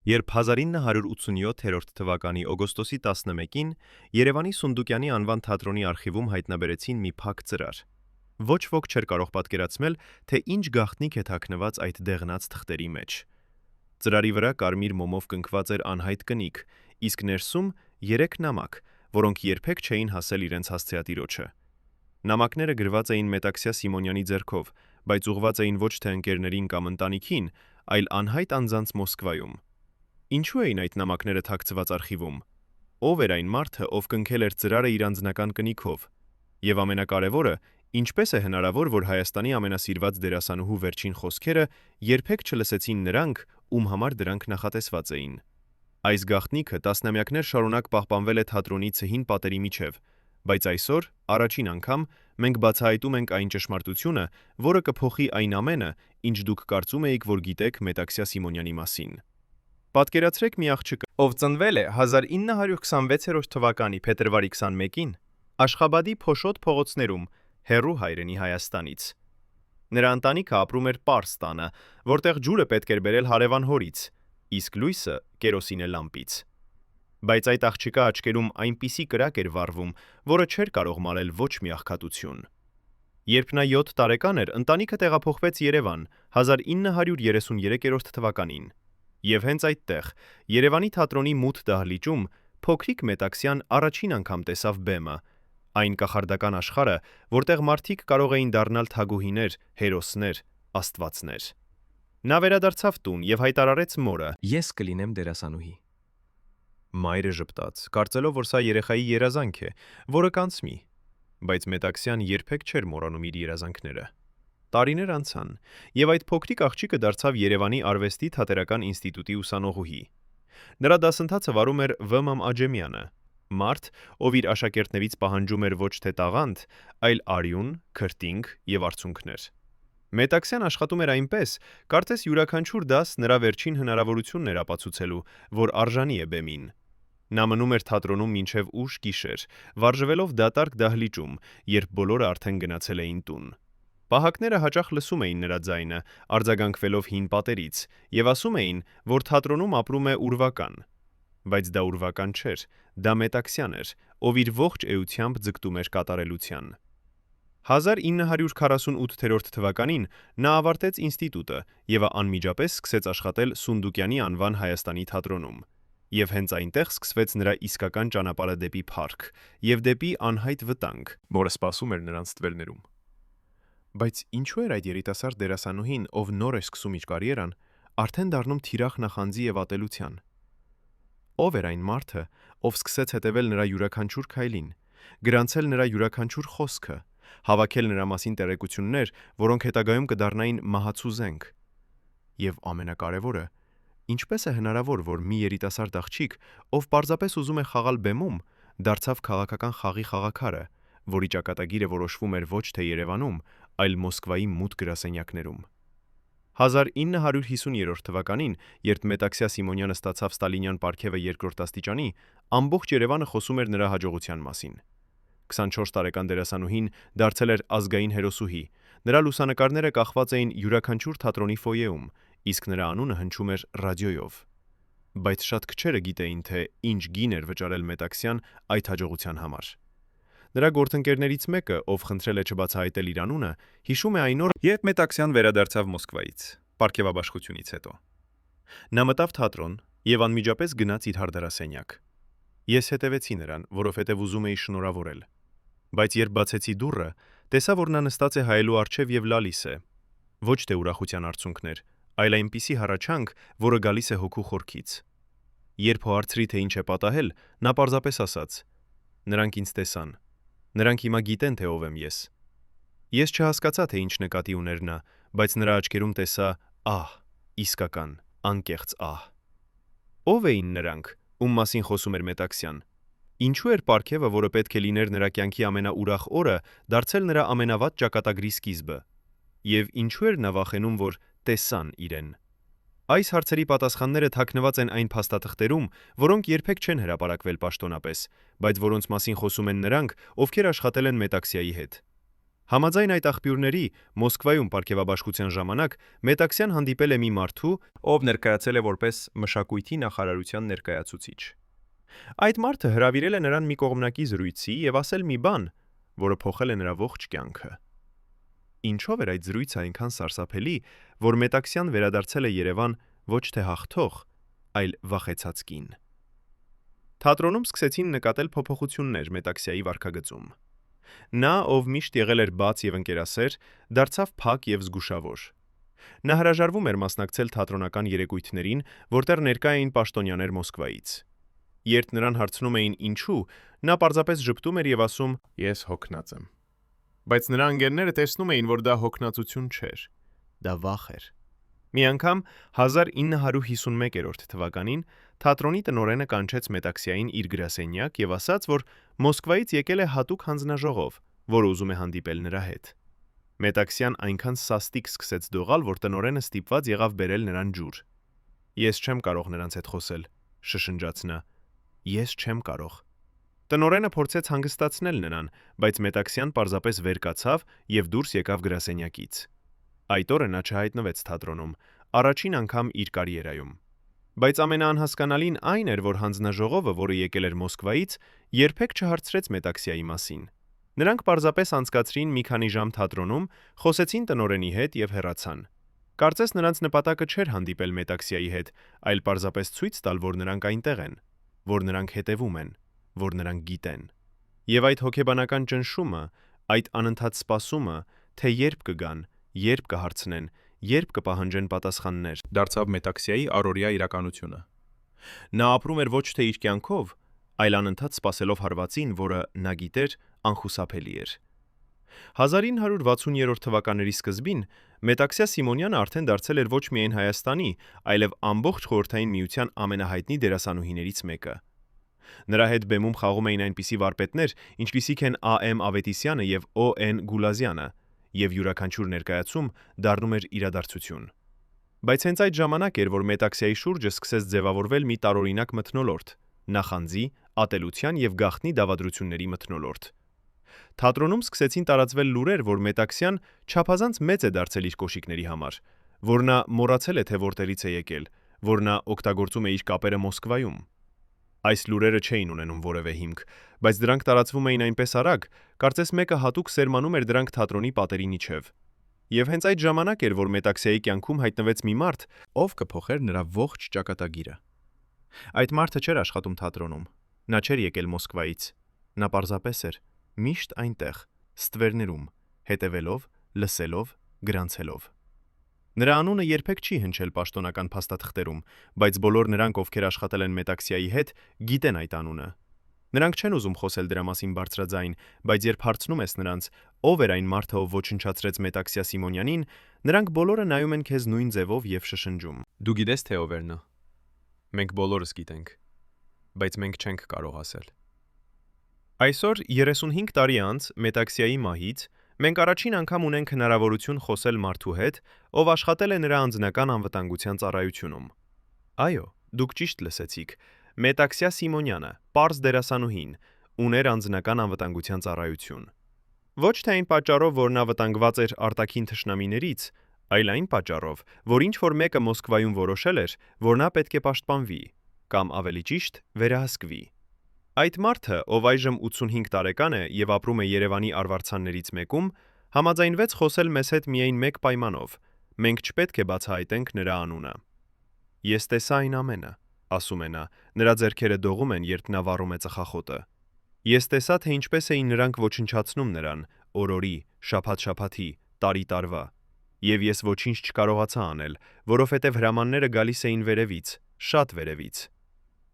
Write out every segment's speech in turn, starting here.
Երբ 1987 թվականի օգոստոսի 11-ին Երևանի Սունդուկյանի անվան թատրոնի արխիվում հայտնաբերեցին մի փակ ծրար։ Ոչ ոք չէր կարող պատկերացնել, թե ինչ գաղտնիք է թաքնված այդ դեղնած թղթերի մեջ։ Ծրարի վրա կարմիր մոմով կնքված էր անհայտ կնիկ, իսկ ներսում 3 նամակ, որոնք երբեք չէին հասել իրենց հասցեատիրոջը։ Նամակները գրված էին Մետաքսյա Սիմոնյանի ձեռքով, բայց ուղղված էին ոչ թե ընկերներին կամ ընտանիքին, այլ անհայտ անձանց Մոսկվայում։ Ինչու էին այդ նամակները թաքցված արխիվում։ Ով էր այն մարդը, ով կնքել էր ծրարը իր անձնական կնիքով։ Եվ ամենակարևորը, ինչպես է հնարավոր, որ Հայաստանի ամենասիրված դերասանուհու վերջին խոսքերը երբեք չլսեցին նրանք, ում համար դրանք նախատեսված էին։ Այս գաղտնիքը տասնամյակներ շարունակ պահպանվել է թատրոնի ցհին պատերի միջև, բայց այսօր, առաջին անգամ, մենք բացահայտում ենք այն ճշմարտությունը, որը կփոխի այն ամենը, ինչ դուք կարծում էիք, որ գիտեք Մետաքսյա Սիմոնյանի մասին։ Պատկերացրեք մի աղջկա, ով ծնվել է 1926 թվականի փետրվարի 21-ին Աշխաբադի Փոշոտ փողոցներում, հեռու հայրենի Հայաստանից։ Նրա ընտանիքը ապրում էր պարզ տանը, որտեղ ջուրը պետք էր բերել հարևան հորից, իսկ լույսը կերոսինե լամպից։ Բայց այդ աղջկա աչքերում այնպիսի կրակ էր վառվում, որը չէր կարող մարել ոչ մի աղքատություն։ Երբ նա 7 տարեկան էր, ընտանիքը տեղափոխվեց Երևան 1933 թվականին։ Եվ հենց այդտեղ, Երևանի թատրոնի մութ դահլիճում, փոքրիկ Մետաքսյան առաջին անգամ տեսավ բեմը, այն կախարդական աշխարհը, որտեղ մարդիկ կարող էին դառնալ թագուհիներ, հերոսներ, աստվածներ։ Նա վերադարձավ տուն եւ հայտարարեց մորը. Ես կլինեմ դերասանուհի։ Մայրը ժպտաց, կարծելով, որ սա երեխայի երազանք է, որը կանցնի, բայց Մետաքսյան երբեք չէր մոռանում իր երազանքները։ Տարիներ անցան, եւ այդ փոքրիկ աղջիկը դարձավ Երևանի Արվեստի Թատերական ինստիտուտի ուսանողուհի։ Նրա դասընթացը վարում էր Վ.Մ. Աջեմյանը, մարդ, ով իր աշակերտներից պահանջում էր ոչ թե տաղանդ, այլ արյուն, քրտինք եւ արցունքներ։ Մետաքսյան աշխատում էր այնպես, կարծես յուրաքանչյուր դաս նրա վերջին հնարավորությունն էր ապացուցելու, որ արժանի է բեմին։ Նա մնում էր թատրոնում մինչև ուշ գիշեր, վարժվելով դատարկ դահլիճում, երբ բոլորը արդեն գնացել էին տուն։ Պահակները հաճախ լսում էին նրա ձայնը, արձագանքվելով հին պատերից, եւ ասում էին, որ թատրոնում ապրում է ուրվական։ Բայց դա ուրվական չէր, դա Մետաքսյան էր, ով իր ողջ էությամբ ձգտում էր կատարելության։ 1948 թվականին նա ավարտեց ինստիտուտը եւ անմիջապես սկսեց աշխատել Սունդուկյանի անվան Հայաստանի թատրոնում։ Եվ հենց այնտեղ սկսվեց նրա իսկական ճանապարհը դեպի փառք եւ դեպի անհայտ վտանգ, որը սպասում էր նրանց թվերներում։ Բայց ինչու էր այդ երիտասարդ դերասանուհին, ով նոր է սկսում իր կարիերան, արդեն դառնում թիրախ նախանձի եւ ատելության։ Ով էր այն մարդը, ով սկսեց հետևել նրա յուրաքանչյուր քայլին, գրանցել նրա յուրաքանչյուր խոսքը, հավաքել նրա մասին տեղեկություններ, որոնք հետագայում կդառնային մահացու զենք։ Եվ ամենակարևորը, ինչպես է հնարավոր, որ մի երիտասարդ աղջիկ, ով պարզապես ուզում է խաղալ բեմում, դարձավ քաղաքական խաղի խաղաքարը, որի ճակատագիրը որոշվում էր ոչ թե Երևանում, այլ Մոսկվայի մութ գրասենյակներում։ 1950 թվականին, երբ Մետաքսյա Սիմոնյանը ստացավ Ստալինյան պարգևը երկրորդ աստիճանի, ամբողջ Երևանը խոսում էր նրա հաջողության մասին։ 24 տարեկան դերասանուհին դարձել էր ազգային հերոսուհի, նրա լուսանկարները կախված էին յուրաքանչյուր թատրոնի ֆոյեում, իսկ նրա անունը հնչում էր ռադիոյով։ Բայց շատ քչերը գիտեին, թե ինչ գին էր վճարել Մետաքսյան այդ հաջողության համար։ Նրա գործընկերներից մեկը, ով խնդրել է չբացահայտել իր անունը, հիշում է այն օրը, երբ Մետաքսյան վերադարձավ Մոսկվայից, պարգևաբաշխությունից հետո։ Նա մտավ թատրոն եւ անմիջապես գնաց իր հարդարասենյակ։ Ես հետևեցի նրան, որովհետեւ ուզում էի շնորհավորել։ Բայց երբ բացեցի դուռը, տեսա, որ նա նստած է հայելու առջև եւ լալիս է։ Ոչ թե ուրախության արցունքներ, այլ այնպիսի հառաչանք, որը գալիս է հոգու խորքից։ Երբ հարցրի, թե ինչ է պատահել, նա պարզապես ասաց. Նրանք ինձ տեսան։ Նրանք հիմա գիտեն, թե ով եմ ես։ Ես չհասկացա, թե ինչ նկատի ուներ նա, բայց նրա աչքերում տեսա ահ, իսկական, անկեղծ ահ։ Ով էին նրանք, ում մասին խոսում էր Մետաքսյան։ Ինչու էր պարգևը, որը պետք է լիներ նրա կյանքի ամենաուրախ օրը, դարձել նրա ամենավատ ճակատագրի սկիզբը։ Եվ ինչու էր նա վախենում, որ տեսան իրեն։ Այս հարցերի պատասխանները թաքնված են այն փաստաթղթերում, որոնք երբեք չեն հրապարակվել պաշտոնապես, բայց որոնց մասին խոսում են նրանք, ովքեր աշխատել են Մետաքսյայի հետ։ Համաձայն այդ աղբյուրների, Մոսկվայում պարգևաբաշխության ժամանակ Մետաքսյան հանդիպել է մի մարդու, ով ներկայացել է որպես մշակույթի նախարարության ներկայացուցիչ։ Այդ մարդը հրավիրել է նրան մի կողմնակի զրույցի եւ ասել մի բան, որը փոխել է նրա ողջ կյանքը։ Ինչով էր այդ զրույցը այնքան սարսափելի, որ Մետաքսյան վերադարձել է Երևան ոչ թե հաղթող, այլ վախեցած կին։ Թատրոնում սկսեցին նկատել փոփոխություններ Մետաքսյայի վարքագծում։ Նա, ով միշտ եղել էր բաց եւ ընկերասեր, դարձավ փակ եւ զգուշավոր։ Նա հրաժարվում էր մասնակցել թատրոնական երեկույթներին, որտեղ ներկա էին պաշտոնյաներ Մոսկվայից։ Երբ նրան հարցնում էին ինչու, նա պարզապես ժպտում էր եւ ասում. «Ես հոգնած եմ»։ Բայց նրա ընկերները տեսնում էին, որ դա հոգնածություն չէր, դա վախ էր։ Մի անգամ 1951 թվականին թատրոնի տնօրենը կանչեց Մետաքսյային իր գրասենյակ եւ ասաց, որ Մոսկվայից եկել է հատուկ հանձնաժողով, որը ուզում է հանդիպել նրա հետ։ Մետաքսյան այնքան սաստիկ սկսեց դողալ, որ տնօրենը ստիպված եղավ բերել նրան ջուր։ «Ես չեմ կարող նրանց հետ խոսել», շշնջաց նա։ «Ես չեմ կարող»։ Տնօրենը փորձեց հանգստացնել նրան, բայց Մետաքսյան պարզապես վեր կացավ եւ դուրս եկավ գրասենյակից։ Այդ օրը նա չհայտնվեց թատրոնում, առաջին անգամ իր կարիերայում։ Բայց ամենաանհասկանալին այն էր, որ հանձնաժողովը, որը եկել էր Մոսկվայից, երբեք չհարցրեց Մետաքսյայի մասին։ Նրանք պարզապես անցկացրին մի քանի ժամ թատրոնում, խոսեցին տնօրենի հետ եւ հեռացան։ Կարծես նրանց նպատակը չէր հանդիպել Մետաքսյայի հետ, այլ պարզապես ցույց տալ, որ նրանք այնտեղ են, որ նրանք հետևում են, որ նրանք գիտեն։ Եվ այդ հոգեբանական ճնշումը, այդ անընդհատ սպասումը, թե երբ կգան, երբ կհարցնեն, երբ կպահանջեն պատասխաններ, դարձավ Մետաքսյայի առօրյա իրականությունը։ Նա ապրում էր ոչ թե իր կյանքով, այլ անընդհատ սպասելով հարվածին, որը նա գիտեր անխուսափելի էր։ 1960-րդ թվականների սկզբին Մետաքսյա Սիմոնյանը արդեն դարձել էր ոչ միայն Հայաստանի, այլև ամբողջ Խորհրդային Միության ամենահայտնի դերասանուհիներից մեկը։ Նրա հետ բեմում խաղում էին այնպիսի վարպետներ, ինչպիսիք են A.M. Ավետիսյանը եւ O.N. Գուլազյանը, եւ յուրաքանչյուր ներկայացում դառնում էր իրադարձություն։ Բայց հենց այդ ժամանակ էր, որ Մետաքսյայի շուրջը սկսեց ձևավորվել մի տարօրինակ մթնոլորտ՝ նախանձի, ատելության եւ գաղտնի դավադրությունների մթնոլորտ։ Թատրոնում սկսեցին տարածվել լուրեր, որ Մետաքսյան չափազանց մեծ է դարձել իր կոշիկների համար, որ նա մոռացել է, թե որտեղից է եկել, որ նա օգտագործում է իր կապերը Մոսկվայում։ Այս լուրերը չէին ունենում որևէ հիմք, բայց դրանք տարածվում էին այնպես արագ, կարծես մեկը հատուկ սերմանում էր դրանք թատրոնի պատերի միջև։ Եվ հենց այդ ժամանակ էր, որ Մետաքսյայի կյանքում հայտնվեց մի մարդ, ով կփոխեր նրա ողջ ճակատագիրը։ Այդ մարդը չէր աշխատում թատրոնում, նա չէր եկել Մոսկվայից, նա պարզապես էր միշտ այնտեղ, ստվերներում, հետևելով, լսելով, գրանցելով։ Նրա անունը երբեք չի հնչել պաշտոնական փաստաթղթերում, բայց բոլոր նրանք, ովքեր աշխատել են Մետաքսյայի հետ, գիտեն այդ անունը։ Նրանք չեն ուզում խոսել դրա մասին բարձրաձայն, բայց երբ հարցնում ես նրանց, ով էր այն մարդը, ով ոչնչացրեց Մետաքսյա Սիմոնյանին, նրանք բոլորը նայում են քեզ նույն ձևով եւ շշնջում։ Դու գիտես թե ով էր նա։ Մենք բոլորս գիտենք, բայց մենք չենք կարող ասել։ Այսօր 35 տարի անց Մետաքսյայի մահից մենք առաջին անգամ ունենք հնարավորություն խոսել մարդու հետ, ով աշխատել է նրա անձնական անվտանգության ծառայությունում։ Այո, դուք ճիշտ լսեցիք։ Մետաքսյա Սիմոնյանը, պարզ դերասանուհին, ուներ անձնական անվտանգության ծառայություն։ Ոչ թե այն պատճառով, որ նա վտանգված էր արտաքին թշնամիներից, այլ այն պատճառով, որ ինչ-որ մեկը Մոսկվայում որոշել էր, որ նա պետք է պաշտպանվի, կամ ավելի ճիշտ, վերահսկվի։ Այդ մարդը, ով այժմ 85 տարեկան է եւ ապրում է Երևանի արվարձաններից մեկում, համաձայնվեց խոսել մեզ հետ միայն մեկ պայմանով. մենք չպետք է բացահայտենք նրա անունը։ Ես տեսա այն ամենը, ասում է նա, նրա ձեռքերը դողում են, երբ նա վառում է ծխախոտը։ Ես տեսա, թե ինչպես էին նրանք ոչնչացնում նրան, օրորի, շաբաթ-շաբաթի, տարի-տարվա։ Եվ ես ոչինչ չկարողացա անել, որովհետև հրամանները գալիս էին վերևից, շատ վերևից։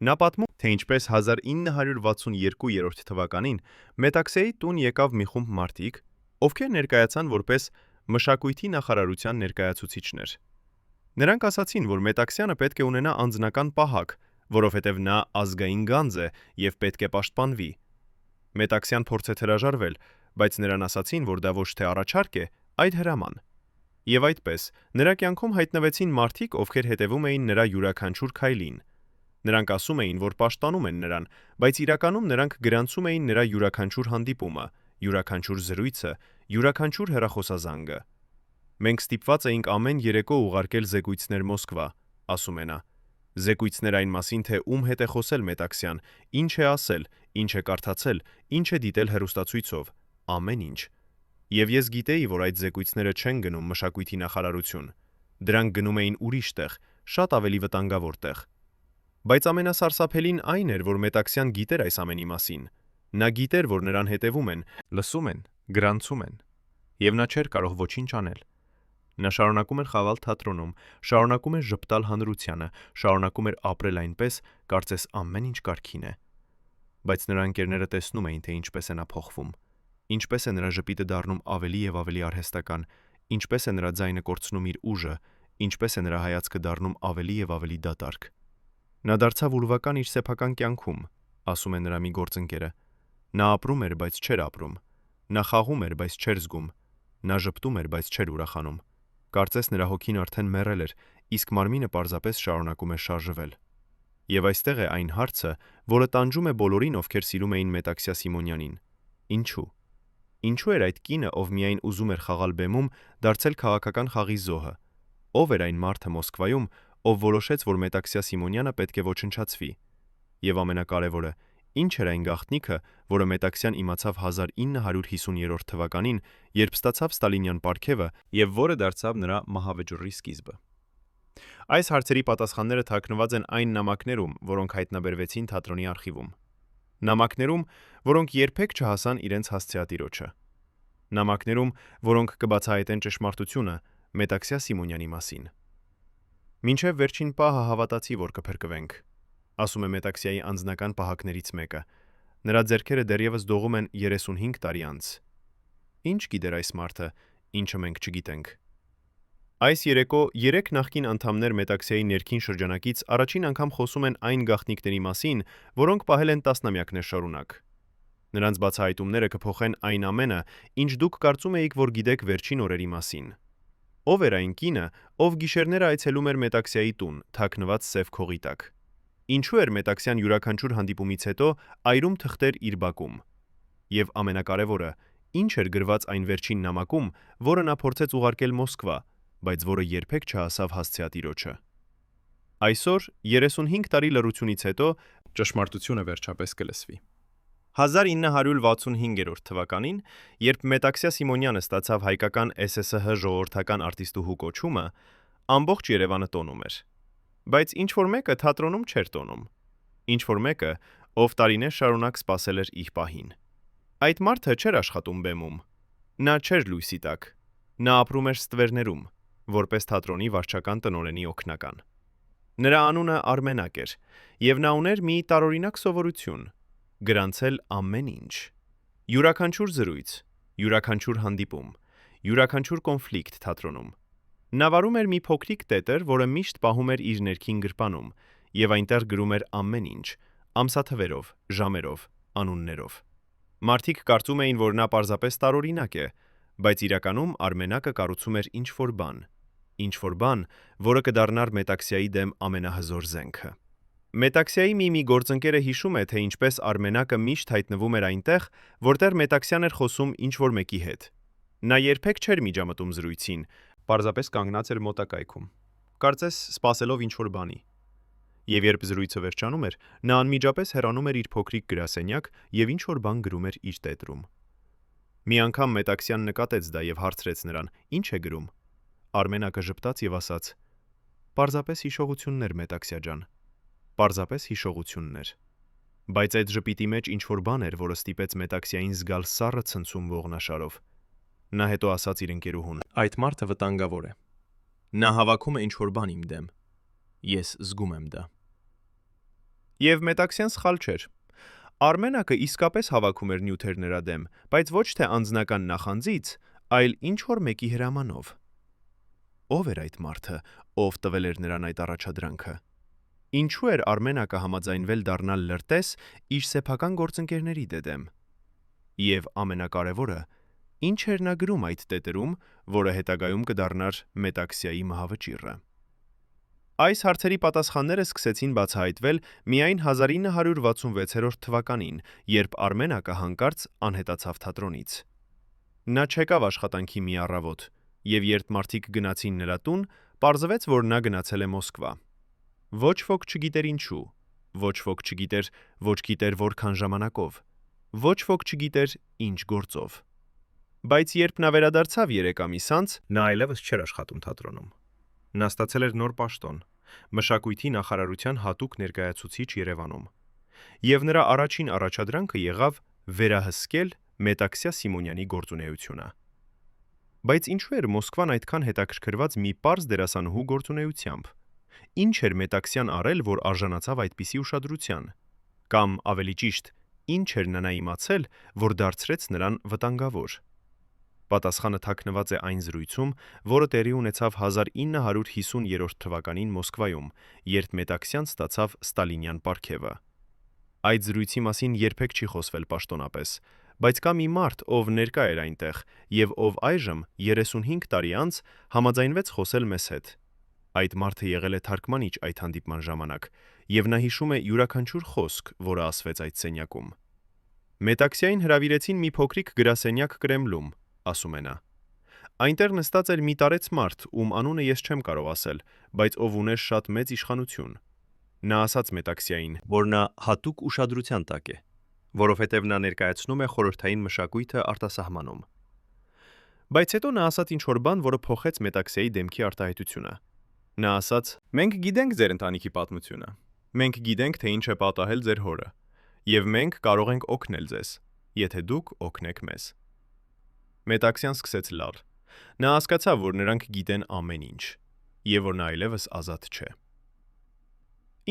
Նա պատմում, թե ինչպես 1962 թվականին Մետաքսյայի տուն եկավ մի խումբ մարդիկ, ովքեր ներկայացան որպես մշակույթի նախարարության ներկայացուցիչներ։ Նրանք ասացին, որ Մետաքսյանը պետք է ունենա անձնական պահակ, որովհետև նա ազգային գանձ է եւ պետք է պաշտպանվի։ Մետաքսյան փորձեց հրաժարվել, բայց նրան ասացին, որ դա ոչ թե առաջարկ է, այլ հրաման։ Եվ այդպես, նրա կյանքում հայտնվեցին մարդիկ, ովքեր հետևում էին նրա յուրաքանչյուր քայլին։ Նրանք ասում էին, որ պաշտպանում են նրան, բայց իրականում նրանք գրանցում էին նրա յուրաքանչյուր հանդիպումը, յուրաքանչյուր զրույցը, յուրաքանչյուր հեռախոսազանգը։ Մենք ստիպված էինք ամեն երեկո ուղարկել զեկույցներ Մոսկվա, ասում է նա։ Զեկույցներ այն մասին, թե ում հետ է խոսել Մետաքսյան, ինչ է ասել, ինչ է կարդացել, ինչ է դիտել հեռուստացույցով, ամեն ինչ։ Եվ ես գիտեի, որ այդ զեկույցները չեն գնում մշակույթի նախարարություն։ Դրանք գնում էին ուրիշ տեղ, շատ ավելի վտանգավոր տեղ։ Բայց ամենասարսափելին այն էր, որ Մետաքսյան գիտեր այս ամենի մասին։ Նա գիտեր, որ նրան հետևում են, լսում են, գրանցում են, եւ նա չէր կարող ոչինչ անել։ Նա շարունակում էր խաղալ թատրոնում, շարունակում էր ժպտալ հանրությանը, շարունակում էր ապրել այնպես, կարծես ամեն ինչ կարգին է։ Բայց նրա ընկերները տեսնում էին, թե ինչպես է նա փոխվում, ինչպես է նրա ժպիտը դառնում ավելի եւ ավելի արհեստական, ինչպես է նրա ձայնը կորցնում իր ուժը, ինչպես է նրա հայացքը դառնում ավելի եւ ավելի դատարկ։ Նա դարձավ ուրվական իր սեփական կյանքում, ասում է նրա մի գործընկերը։ Նա ապրում էր, բայց չէր ապրում։ Նա խաղում էր, բայց չէր զգում։ Նա ժպտում էր, բայց չէր ուրախանում։ Կարծես նրա հոգին արդեն մեռել էր, իսկ մարմինը պարզապես շարունակում էր շարժվել։ Եվ այստեղ է այն հարցը, որը տանջում է բոլորին, ովքեր սիրում էին Մետաքսյա Սիմոնյանին։ Ինչու՞։ Ինչու էր այդ կինը, ով միայն ուզում էր խաղալ բեմում, դարձել քաղաքական խաղի զոհը։ Ով էր այն մարդը Մոսկվայում, ով որոշեց, որ Մետաքսյա Սիմոնյանը պետք է ոչնչացվի։ Եվ ամենակարևորը, ինչ էր այն գաղտնիքը, որը Մետաքսյան իմացավ 1950 թվականին, երբ ստացավ ստալինյան պարգևը եւ որը դարձավ նրա մահավեճուռի սկիզբը։ Այս հարցերի պատասխանները թաքնված են այն նամակներում, որոնք հայտնաբերվեցին թատրոնի արխիվում։ Նամակներում, որոնք երբեք չհասան իրենց հասցեատիրոջը։ Նամակներում, որոնք կբացահայտեն ճշմարտությունը Մետաքսյա Սիմոնյանի մասին։ Մինչև վերջին պահը հավատացի, որ կփրկվենք, ասում է Մետաքսյայի անձնական պահակներից մեկը։ Նրա ձեռքերը դեռևս դողում են 35 տարի անց։ Ինչ գիտեր այս մարդը, ինչը մենք չգիտենք։ Այս երեկո 3 նախկին անդամներ Մետաքսյայի ներքին շրջանակից առաջին անգամ խոսում են այն գաղտնիքների մասին, որոնք պահել են տասնամյակներ շարունակ։ Նրանց բացահայտումները կփոխեն այն ամենը, ինչ դուք կարծում էիք, որ գիտեք վերջին օրերի մասին։ Ով էր այն կինը, ով գիշերները այցելում էր Մետաքսյայի տուն, թաքնված սև քողի տակ։ Ինչու էր Մետաքսյան յուրաքանչյուր հանդիպումից հետո այրում թղթեր իր բակում։ Եվ ամենակարևորը, ինչ էր գրված այն վերջին նամակում, որը նա փորձեց ուղարկել Մոսկվա, բայց որը երբեք չհասավ հասցեատիրոջը։ Այսօր 35 տարի լռությունից հետո ճշմարտությունը վերջապես կլսվի։ 1965 թվականին, երբ Մետաքսյա Սիմոնյանը ստացավ հայկական ՍՍՀ ժողովրդական արտիստուհու կոչումը, ամբողջ Երևանը տոնում էր։ Բայց ինչ-որ մեկը թատրոնում չէր տոնում։ Ինչ-որ մեկը, ով տարիներ շարունակ սպասել էր իր պահին։ Այդ մարդը չէր աշխատում բեմում։ Նա չէր լույսի տակ։ Նա ապրում էր ստվերներում, որպես թատրոնի վարչական տնօրենի օգնական։ Նրա անունը Արմենակ էր, եւ նա ուներ մի տարօրինակ սովորություն՝ գրանցել ամեն ինչ։ Յուրաքանչյուր զրույց, յուրաքանչյուր հանդիպում, յուրաքանչյուր կոնֆլիկտ թատրոնում։ Նա վարում էր մի փոքրիկ տետր, որը միշտ պահում էր իր ներքին գրպանում, եւ այնտեղ գրում էր ամեն ինչ, ամսաթվերով, ժամերով, անուններով։ Մարդիկ կարծում էին, որ նա պարզապես տարօրինակ է, բայց իրականում Արմենակը կառուցում էր ինչ-որ բան, որը կդառնար Մետաքսյայի դեմ ամենահզոր զենքը։ Մետաքսյայի մի գործընկերը հիշում է, թե ինչպես Արմենակը միշտ հայտնվում էր այնտեղ, որտեղ Մետաքսյան էր խոսում ինչ-որ մեկի հետ։ Նա երբեք չէր միջամտում զրույցին, պարզապես կանգնած էր մոտակայքում, կարծես սպասելով ինչ-որ բանի։ Եվ երբ զրույցը վերջանում էր, նա անմիջապես հեռանում էր իր փոքրիկ գրասենյակ եւ ինչ-որ բան գրում էր իր տետրում։ Մի անգամ Մետաքսյան նկատեց դա եւ հարցրեց նրան. «Ինչ է գրում»։ Արմենակը ժպտաց եւ ասաց. «Պարզապես հիշողություններ, Մետաքսյա ջան, պարզապես հիշողություններ»։ Բայց այդ ժպիտի մեջ ինչ-որ բան էր, որը ստիպեց Մետաքսյային զգալ սառը ցնցում ողնաշարով։ Նա հետո ասաց իր ընկերուհուն. «Այդ մարդը վտանգավոր է։ Նա հավաքում է ինչ-որ բան իմ դեմ։ Ես զգում եմ դա»։ Եվ Մետաքսյան սխալ չէր։ Արմենակը իսկապես հավաքում էր նյութեր նրա դեմ, բայց ոչ թե անձնական նախանձից, այլ ինչ-որ մեկի հրամանով։ Ո՞վ էր այդ մարդը, ով տվել էր նրան այդ առաջադրանքը։ Ինչու էր Արմենակը համաձայնվել դառնալ լրտես իր սեփական գործընկերների դեմ։ Եվ ամենակարևորը, ինչ էր նա գրում այդ տետրում, որը հետագայում կդառնար Մետաքսյայի մահավճիռը։ Այս հարցերի պատասխանները սկսեցին բացահայտվել միայն 1966 թվականին, երբ Արմենակը հանկարծ անհետացավ թատրոնից։ Նա չեկավ աշխատանքի մի առավոտ, եւ երբ մարդիկ գնացին նրա տուն, պարզվեց, որ նա գնացել է Մոսկվա։ Ոչ ոք չգիտեր ինչու, ոչ ոք չգիտեր, ոչ գիտեր որքան ժամանակով, ոչ ոք չգիտեր ինչ գործով։ Բայց երբ նա վերադարձավ 3 ամիս անց, նա այլևս չէր աշխատում թատրոնում։ Նա ստացել էր նոր պաշտոն, մշակույթի նախարարության հատուկ ներկայացուցիչ Երևանում։ Եվ նրա առաջին առաջադրանքը եղավ վերահսկել Մետաքսյա Սիմոնյանի գործունեությունը։ Բայց ինչու էր Մոսկվան այդքան հետաքրքրված մի պարզ դերասանուհու գործունեությամբ։ Ինչ էր Մետաքսյան արել, որ արժանացավ այդպիսի ուշադրության։ Կամ ավելի ճիշտ, ինչ էր նա իմացել, որ դարձրեց նրան վտանգավոր։ Պատասխանը թաքնված է այն զրույցում, որը տեղի ունեցավ 1950 թվականին Մոսկվայում, երբ Մետաքսյան ստացավ ստալինյան պարգևը։ Այդ զրույցի մասին երբեք չի խոսվել պաշտոնապես, բայց կա մի մարդ, ով ներկա էր այնտեղ, եւ ով այժմ 35 տարի անց համաձայնվեց խոսել մեզ հետ։ Այդ մարդը եղել է թարգմանիչ այդ հանդիպման ժամանակ, եւ նա հիշում է յուրաքանչյուր խոսք, որը ասվեց այդ սենյակում։ Մետաքսյային հրավիրեցին մի փոքրիկ գրասենյակ Կրեմլում, ասում է նա։ Այնտեղ նստած էր մի տարեց մարդ, ում անունը ես չեմ կարող ասել, բայց ով ուներ շատ մեծ իշխանություն։ Նա ասաց Մետաքսյային, որ նա հատուկ ուշադրության տակ է, որովհետև նա ներկայացնում է խորհրդային մշակույթը արտասահմանում։ Բայց հետո նա ասաց ինչ-որ բան, որը փոխեց Մետաքսյայի դեմքի արտահայտությունը։ Նա ասաց. «Մենք գիտենք ձեր ընտանիքի պատմությունը։ Մենք գիտենք, թե ինչ է պատահել ձեր հորը, եւ մենք կարող ենք օգնել ձեզ, եթե դուք օգնեք մեզ»։ Մետաքսյան սկսեց լալ։ Նա հասկացավ, որ նրանք գիտեն ամեն ինչ, եւ որ նա այլևս ազատ չէ։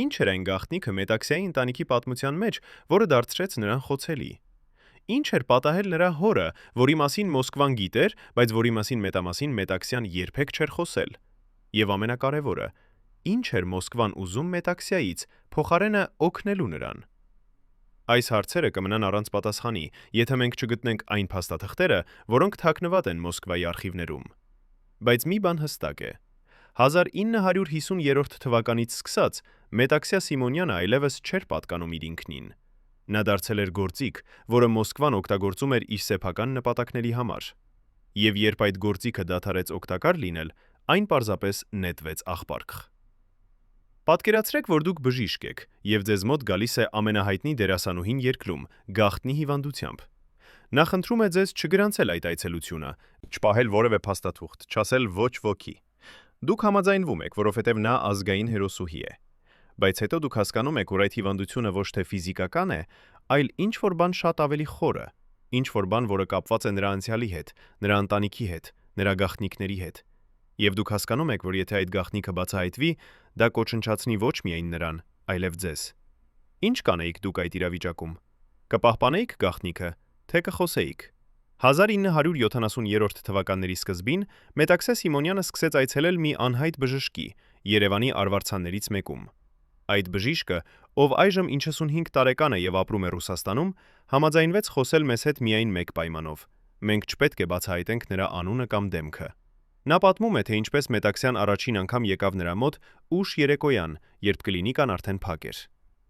Ինչ էր այն գաղտնիքը Մետաքսյայի ընտանիքի պատմության մեջ, որը դարձրեց նրան խոցելի։ Ինչ էր պատահել նրա հորը, որի մասին Մոսկվան գիտեր, բայց որի մասին Մետաքսյան երբեք չէր խոսել։ Եվ ամենակարևորը, ինչ էր Մոսկվան ուզում Մետաքսյայից, փոխարենը օգնելու նրան։ Այս հարցերը կմնան առանց պատասխանի, եթե մենք չգտնենք այն փաստաթղթերը, որոնք թաքնված են Մոսկվայի արխիվներում։ Բայց մի բան հստակ է. 1950 թվականից սկսած Մետաքսյա Սիմոնյանը այլևս չէր պատկանում իր ինքնին։ Նա դարձել էր գործիք, որը Մոսկվան օգտագործում էր իր սեփական նպատակների համար։ Եվ երբ այդ գործիքը դադարեց օգտակար լինել, այն պարզապես նետվեց աղբարք։ Պատկերացրեք, որ դուք բժիշկ եք, եւ ձեզ մոտ գալիս է ամենահայտնի դերասանուհին երկրում, գաղտնի հիվանդությամբ։ Նա խնդրում է ձեզ չգրանցել այդ այցելությունը, չպահել որևէ փաստաթուղթ, չասել ոչ ոքի։ Դուք համաձայնվում եք, որովհետև նա ազգային հերոսուհի է։ Բայց հետո դուք հասկանում եք, որ այդ հիվանդությունը ոչ թե ֆիզիկական է, այլ ինչ-որ բան շատ ավելի խորը, ինչ-որ բան, որը կապված է նրա անցյալի հետ, նրա ընտանիքի հետ, նրա գաղտնիքների հետ։ Եվ դուք հասկանում եք, որ եթե այդ գաղտնիքը բացահայտվի, դա կոչնչացնի ոչ միայն նրան, այլև ձեզ։ Ինչ կանեիք դուք այդ իրավիճակում։ Կպահպանեիք գաղտնիքը, թե կխոսեիք։ 1970 թվականների սկզբին Մետաքսյա Սիմոնյանը սկսեց այցելել մի անհայտ բժշկի, Երևանի արվարձաններից մեկում։ Այդ բժիշկը, ով այժմ 95 տարեկան է եւ ապրում է Ռուսաստանում, համաձայնվեց խոսել մեզ հետ միայն մեկ պայմանով. մենք չպետք է բացահայտենք նրա անունը կամ դեմքը։ Նա պատմում է, թե ինչպես Մետաքսյան առաջին անգամ եկավ նրա մոտ ուշ երեկոյան, երբ կլինիկան արդեն փակ էր։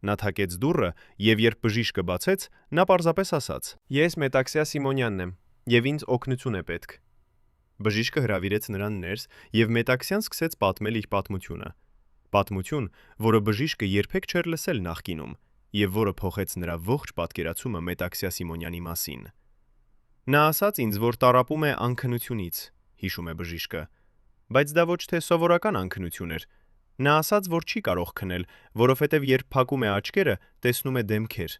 Նա թակեց դուռը եւ երբ բժիշկը բացեց, նա պարզապես ասաց. «Ես Մետաքսյա Սիմոնյանն եմ, եւ ինձ օգնություն է պետք»։ Բժիշկը հրավիրեց նրան ներս եւ Մետաքսյան սկսեց պատմել իր պատմությունը։ Պատմություն, որը բժիշկը երբեք չէր լսել նախկինում եւ որը փոխեց նրա ողջ պատկերացումը Մետաքսյա Սիմոնյանի մասին։ Նա ասաց ինձ, որ տառապում է անքնությունից, հիշում է բժիշկը, բայց դա ոչ թե սովորական անքնություն էր։ Նա ասաց, որ չի կարող քնել, որովհետև երբ փակում է աչքերը, տեսնում է դեմքեր։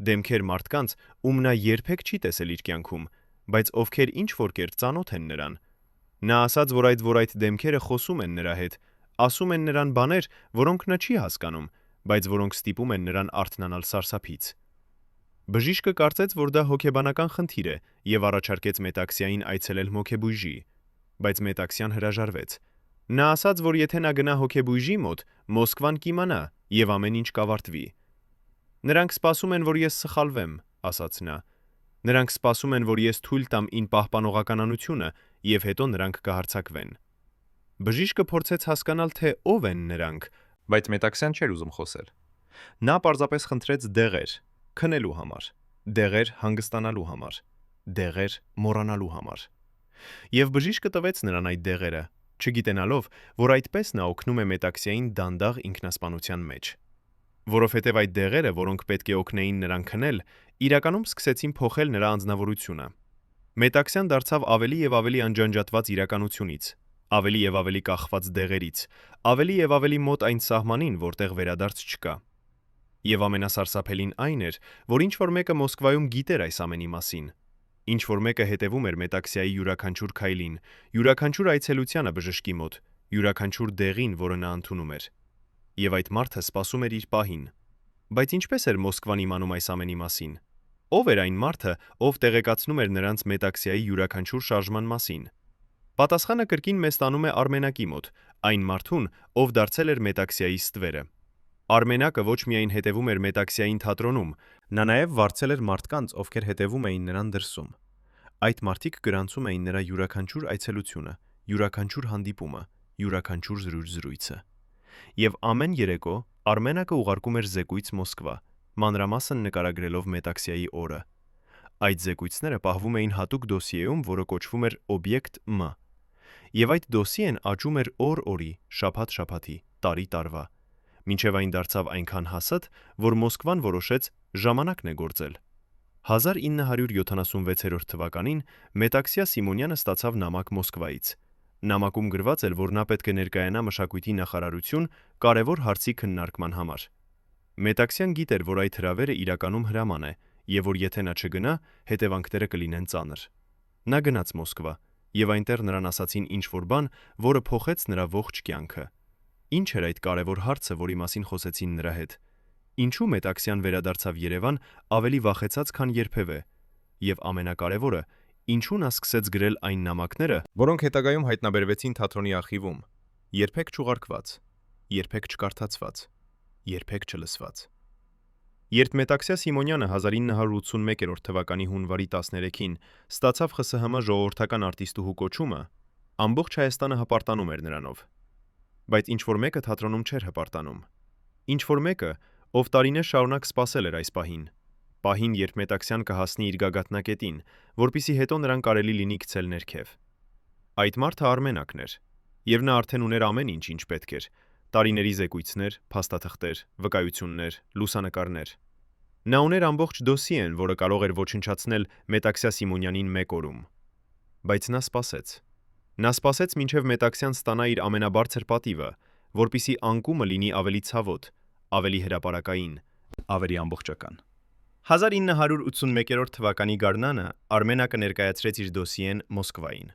Դեմքեր մարդկանց, ում նա երբեք չի տեսել իր կյանքում, բայց ովքեր ինչ-որ կերպ ծանոթ են նրան։ Նա ասաց, որ այդ դեմքերը խոսում են նրա հետ, ասում են նրան բաներ, որոնք նա չի հասկանում, բայց որոնք ստիպում են նրան արթնանալ սարսափից։ Բժիշկը կարծեց, որ դա հոգեբանական խնդիր է եւ առաջարկեց Մետաքսյային այցելել հոգեբույժի, բայց Մետաքսյան հրաժարվեց։ Նա ասաց, որ եթե նա գնա հոգեբույժի մոտ, Մոսկվան կիմանա եւ ամեն ինչ կավարտվի։ Նրանք սպասում են, որ ես սխալվեմ, ասաց նա։ Նրանք սպասում են, որ ես թույլ տամ ին պահպանողականությունը եւ հետո նրանք կհարձակվեն։ Բժիշկը փորձեց հասկանալ, թե ով են նրանք, բայց Մետաքսյան չէր ուզում խոսել։ Նա պարզապես խնդրեց դեղեր, քնելու համար, դեղեր հանգստանալու համար։ դեղեր մոռանալու համար։ Եվ բժիշկը տվեց նրան այդ դեղերը, չգիտենալով, որ այդպես նա օգնում է Մետաքսիային դանդաղ ինքնասպանության մեջ։ Որովհետև այդ դեղերը, որոնք պետք է օգնեին նրան քնել, իրականում սկսեցին փոխել նրա անձնավորությունը։ Մետաքսյան դարձավ ավելի եւ ավելի անջանջատված իրականությունից, ավելի եւ ավելի կախված դեղերից, ավելի եւ ավելի մոտ այն սահմանին, որտեղ վերադարձ չկա։ Եվ ամենասարսափելին այն էր, որ ինչ-որ մեկը Մոսկվայում գիտեր այս ամենի մասին։ Ինչ-որ մեկը հետևում էր Մետաքսիայի յուրաքանչյուր քայլին, յուրաքանչյուր այցելությանը բժշկի մոտ, յուրաքանչյուր դեղին, որը նա ընդունում էր։ Եվ այդ մարդը սպասում էր իր պահին։ Բայց ինչպես էր Մոսկվան իմանում այս ամենի մասին։ Ո՞վ էր այն մարդը, ով տեղեկացնում էր նրանց Մետաքսիայի յուրաքանչյուր շարժման մասին։ Պատասխանը կրկին մեզ տանում է Արմենակի մոտ, այն մարդուն, ով դարձել էր Մետաքսիայի ստվերը։ Արմենակը ոչ միայն հետևում էր Մետաքսիային թատրոնում, նա նաև վարձել էր մարդկանց, ովքեր հետևում էին նրան դրսում։ Այդ մարդիկ գրանցում էին նրա յուրաքանչյուր այցելությունը, յուրաքանչյուր հանդիպումը, յուրաքանչյուր զրույցը։ Եվ ամեն երեկո Արմենակը ուղարկում էր զեկույց Մոսկվա, մանրամասն նկարագրելով Մետաքսիայի օրը։ Այդ զեկույցները պահվում էին հատուկ դոսիեում, որը կոչվում էր Օբյեկտ Մ։ Եվ այդ դոսիեն աճում էր օր-օրի, շաբաթ-շաբաթի, տարի-տարվա, մինչև այն դարձավ այնքան հաստ, որ Մոսկվան որոշեց ժամանակն է գործել։ 1976 թվականին Մետաքսյա Սիմոնյանը ստացավ նամակ Մոսկվայից։ Նամակում գրված էր, որ նա պետք է ներկայանա մշակույթի նախարարություն կարևոր հարցի քննարկման համար։ Մետաքսյան գիտեր, որ այդ հրավերը իրականում հրաման է, եւ որ եթե նա չգնա, հետևանքները կլինեն ծանր։ Նա գնաց Մոսկվա, եւ այնտեղ նրան ասացին ինչ-որ բան, որը փոխեց նրա ողջ կյանքը։ Ինչ էր այդ կարևոր հարցը, որի մասին խոսեցին նրա հետ։ Ինչու Մետաքսյան վերադարձավ Երևան ավելի վախեցած, քան երբևէ, եւ ամենակարևորը, ինչու նա սկսեց գրել այն նամակները, որոնք հետագայում հայտնաբերվեցին թատրոնի արխիվում, երբեք չուղարկված, երբեք չկարդացված, երբեք չլսված։ Երբ Մետաքսյա Սիմոնյանը 1981 թվականի հունվարի 13-ին ստացավ ԽՍՀՄ ժողովրդական արտիստուհու կոչումը, ամբողջ Հայաստանը հպարտանում էր նրանով։ Բայց ինչ-որ մեկը թատրոնում չէր հպարտանում։ Ինչ-որ մեկը, ով տարիներ շարունակ սպասել էր այս պահին, երբ Մետաքսյան կհասնի իր գագաթնակետին, որպիսի հետո նրան կարելի լինի գցել ներքև։ Այդ մարդը Արմենակն էր, եւ նա արդեն ուներ ամեն ինչ, ինչ պետք էր՝ տարիների զեկույցներ, փաստաթղթեր, վկայություններ, լուսանկարներ։ Նա ուներ ամբողջ դոսիեն, որը կարող էր ոչնչացնել Մետաքսյա Սիմոնյանին մեկ օրում։ Բայց նա սպասեց։ Նա սպասեց, մինչև Մետաքսյան ստանա իր ամենաբարձր պատիվը, որպիսի անկումը լինի ավելի ցավոտ, ավելի հրապարակային, ավելի ամբողջական։ 1981 թվականի գարնանը Արմենակը ներկայացրեց իր դոսիեն Մոսկվային։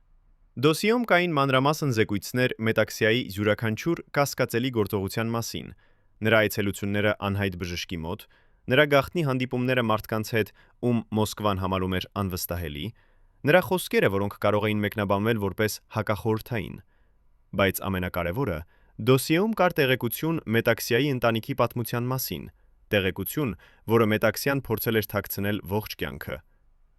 Դոսիեում կային մանրամասն զեկույցներ Մետաքսիայի յուրաքանչյուր կասկածելի գործողության մասին, նրա այցելությունները անհայտ բժշկի մոտ, նրա գաղտնի հանդիպումները մարդկանց հետ, ում Մոսկվան համարում էր անվստահելի, նրա խոսքերը, որոնք կարող էին մեկնաբանվել որպես հակախորհրդային։ Բայց ամենակարևորը, դոսիեում կար տեղեկություն Մետաքսիայի ընտանիքի պատմության մասին, տեղեկություն, որը Մետաքսյան փորձել էր թաքցնել ողջ կյանքը։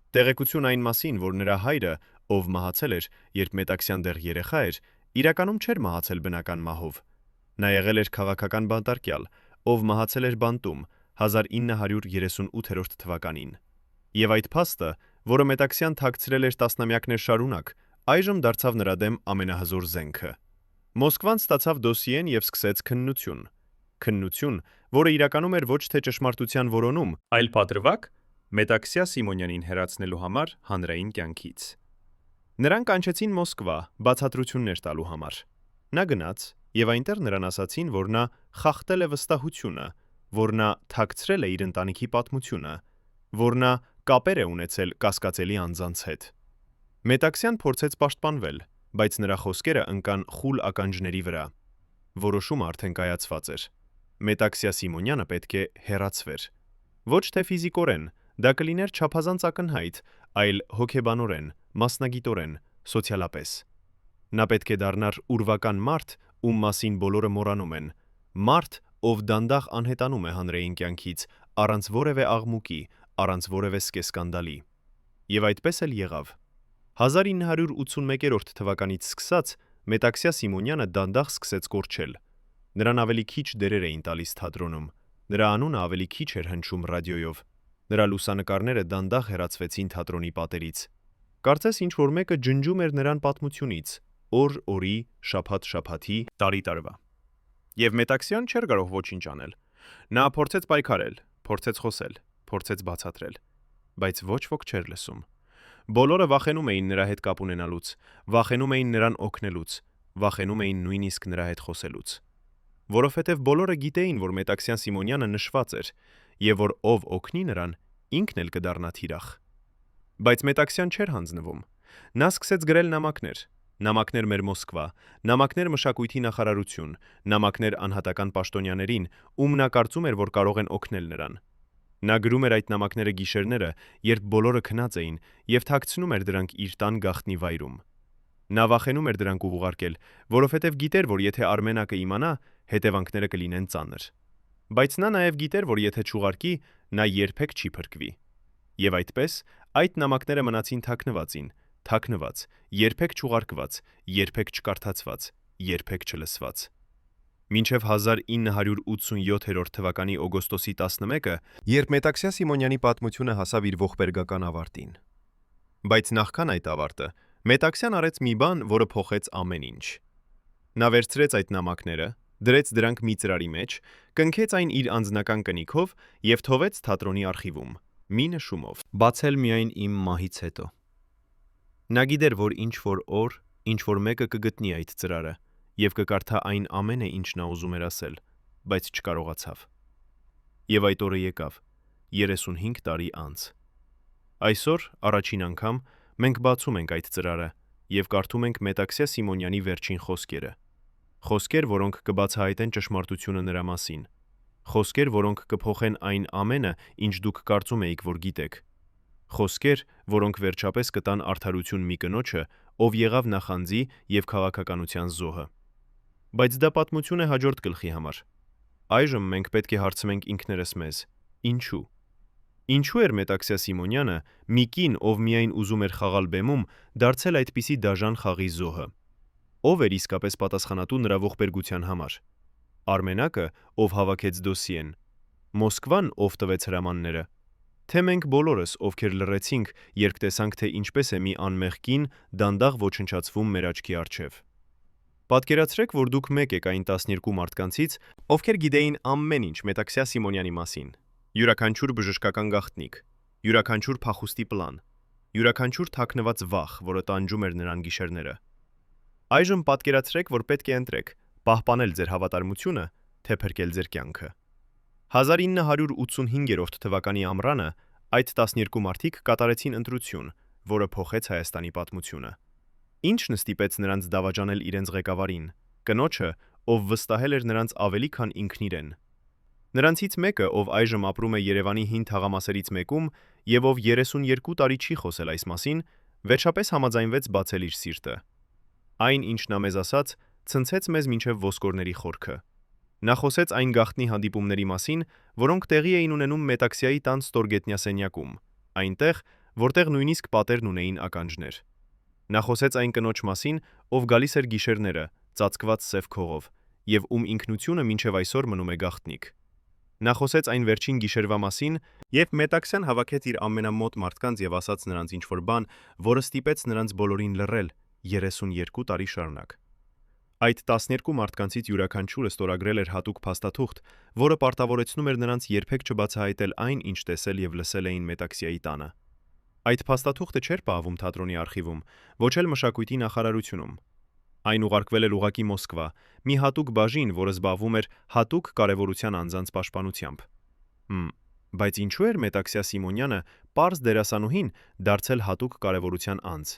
Տեղեկություն այն մասին, որ նրա հայրը, ով մահացել էր, երբ Մետաքսյան դեռ երեխա էր, իրականում չէր մահացել բնական մահով։ Նա եղել էր քաղաքական բանտարկյալ, ով մահացել էր բանտում 1938 թվականին։ Եվ այդ փաստը, որը Մետաքսյան թաքցրել էր տասնամյակներ շարունակ, այժմ դարձավ նրա դեմ ամենահզոր զենքը։ Մոսկվան ստացավ դոսիեն եւ սկսեց քննություն։ Քննություն, որը իրականում էր ոչ թե ճշմարտության որոնում, այլ պատրվակ Մետաքսյա Սիմոնյանին հեռացնելու համար հանրային կյանքից։ Նրան կանչեցին Մոսկվա բացատրություններ տալու համար։ Նա գնաց եւ այնտեղ նրան ասացին, որ նա խախտել է վստահությունը, որ նա թաքցրել է իր ընտանիքի պատմությունը, որ նա կապեր է ունեցել կասկածելի անձանց հետ։ Մետաքսյան փորձեց պաշտպանվել, բայց նրա խոսքերը ընկան խուլ ականջների վրա։ Որոշումը արդեն կայացված էր։ Մետաքսյա Սիմոնյանը պետք է հեռացվեր։ Ոչ թե ֆիզիկորեն, դա կլիներ չափազանց ակնհայտ, այլ հոգեբանորեն, մասնագիտորեն, սոցիալապես։ Նա պետք է դառնար ուրվական մարդ, ում մասին բոլորը մոռանում են, մարդ, ով դանդաղ անհետանում է հանրային կյանքից, առանց որևէ աղմուկի, առանց որևէ սկեսկանդալի։ Եվ այդպես էլ եղավ։ 1981 թվականից սկսած Մետաքսյա Սիմոնյանը դանդաղ սկսեց կորչել։ Նրան ավելի քիչ դերեր էին տալիս թատրոնում, նրա անունը ավելի քիչ էր հնչում ռադիոյով։ Նրա լուսանկարները դանդաղ հեռացվեցին թատրոնի պատերից։ Կարծես ինչ-որ մեկը ջնջում էր նրան պատմությունից, օր-օրի, շաբաթ-շաբաթի, տարի-տարվա։ Եվ Մետաքսյան չէր կարող ոչինչ անել։ Նա փորձեց պայքարել, փորձեց խոսել, փորձեց բացատրել, բայց ոչ ոք չէր լսում։ Բոլորը վախենում էին նրա հետ կապ ունենալուց, վախենում էին նրան օգնելուց, վախենում էին նույնիսկ նրա հետ խոսելուց։ Որովհետև բոլորը գիտեին, որ Մետաքսյան Սիմոնյանը նշված էր, եւ որ ով օգնի նրան, ինքն էլ կդառնա թիրախ։ Բայց Մետաքսյան չէր հանձնվում։ Նա սկսեց գրել նամակներ, նամակներ մեր Մոսկվա, նամակներ մշակույթի նախարարություն, նամակներ անհատական պաշտոնյաներին, ում նա կարծում էր, որ կարող են օգնել նրան։ Նա գրում էր այդ նամակները գիշերները, երբ բոլորը քնած էին, եւ թաքցնում էր դրանք իր տան գաղտնի վայրում։ Նա վախենում էր դրանք ուղարկել, որովհետև գիտեր, որ եթե Արմենակը իմանա, հետևանքները կլինեն ծանր։ Բայց նա նաև գիտեր, որ եթե չուղարկի, նա երբեք չի փրկվի։ Եվ այդպես այդ նամակները մնացին թաքնված, երբեք չուղարկված, երբեք չկարդացված, երբեք չլսված։ Մինչև 1987 թվականի օգոստոսի 11-ը, երբ Մետաքսյա Սիմոնյանի պատմությունը հասավ իր ողբերգական ավարտին։ Բայց նախքան այդ ավարտը, Մետաքսյան արեց մի բան, որը փոխեց ամեն ինչ։ Նա վերցրեց այդ նամակները, դրեց դրանք մի ծրարի մեջ, կնքեց այն իր անձնական կնիքով եւ թողեց թատրոնի արխիվում, մի նշումով. բացել միայն իմ մահից հետո։ Նա գիտեր, որ ինչ-որ օր, ինչ-որ մեկը կգտնի այդ ծրարը եւ կկարդա այն ամենը, ինչ նա ուզում էր ասել, բայց չկարողացավ։ Եվ այդ օրը եկավ, 35 տարի անց։ Այսօր, առաջին անգամ, մենք բացում ենք այդ ծրարը եւ կարդում ենք Մետաքսյա Սիմոնյանի վերջին խոսքերը։ Խոսքեր, որոնք կբացահայտեն ճշմարտությունը նրա մասին։ Խոսքեր, որոնք կփոխեն այն ամենը, ինչ դուք կարծում էիք, որ գիտեք։ Խոսքեր, որոնք վերջապես կտան արդարություն մի կնոջը, ով եղավ նախանձի եւ քաղաքականության զոհը։ Բայց դա պատմություն է հաջորդ գլխի համար։ Այժմ մենք պետք է հարցնենք ինքներս մեզ. ինչու։ Ինչու էր Մետաքսյա Սիմոնյանը, մի կին, ով միայն ուզում էր խաղալ բեմում, դարձել այդպիսի դաժան խաղի զոհը։ Ով էր իսկապես պատասխանատու նրա ողբերգության համար։ Արմենակը, ով հավաքեց դոսիեն, Մոսկվան, ով տվեց հրամանները, թե մենք բոլորս, ովքեր լռեցինք, երբ տեսանք, թե ինչպես է մի անմեղ կին դանդաղ ոչնչացվում մեր աչքի առջև։ Պատկերացրեք, որ դուք մեկ եք այն 12 մարդկանցից, ովքեր գիտեին ամեն ինչ Մետաքսյա Սիմոնյանի մասին։ Յուրաքանչյուր բժշկական գաղտնիք, յուրաքանչյուր փախուստի պլան, յուրաքանչյուր թաքնված վախ, որը տանջում էր նրան գիշերները։ Այժմ պատկերացրեք, որ պետք է ընտրեք՝ պահպանել ձեր հավատարմությունը, թե փրկել ձեր կյանքը։ 1985 թվականի ամռանը այդ 12 մարդիկ կատարեցին ընտրություն, որը փոխեց Հայաստանի պատմությունը։ Ինչն ստիպեց նրանց դավաճանել իրենց ղեկավարին, կնոջը, ով վստահել էր նրանց ավելի քան ինքն իրեն։ Նրանցից մեկը, ով այժմ ապրում է Երևանի հին թաղամասերից մեկում եւ ով 32 տարի չի խոսել այս մասին, վերջապես համաձայնվեց բացել իր սիրտը։ Այն, ինչ նա մեզ ասաց, ցնցեց մեզ մինչև ոսկորների խորքը։ Նա խոսեց այն գաղտնի հանդիպումների մասին, որոնք տեղի էին ունենում Մետաքսյայի տան ստորգետնյա սենյակում, այնտեղ, որտեղ նույնիսկ պատերն ունեին ականջներ։ Նա խոսեց այն կնոջ մասին, ով գալիս էր գիշերները, ծածկված սև քողով, եւ ում ինքնությունը մինչև այսօր մնում է գաղտնիք։ Նա խոսեց այն վերջին գիշերվա մասին, երբ Մետաքսյան հավաքեց իր ամենամոտ մարդկանց եւ ասաց նրանց ինչ-որ բան, որը ստիպեց նրանց բոլորին լռել 32 տարի շարունակ։ Այդ 12 մարդկանցից յուրաքանչյուրը ստորագրել էր հատուկ փաստաթուղթ, որը պարտավորեցնում էր նրանց երբեք չբացահայտել այն, ինչ տեսել եւ լսել էին Մետաքսյայի տանը։ Այդ փաստաթուղթը չէր պահվում թատրոնի արխիվում, ոչ էլ մշակույթի նախարարությունում։ Այն ուղարկվել էր ուղակի Մոսկվա, մի հատուկ բաժին, որը զբաղվում էր հատուկ կարևորության անձանց պաշտպանությամբ։ Բայց ինչու էր Մետաքսյա Սիմոնյանը, պարզ դերասանուհին, դարձել հատուկ կարևորության անձ։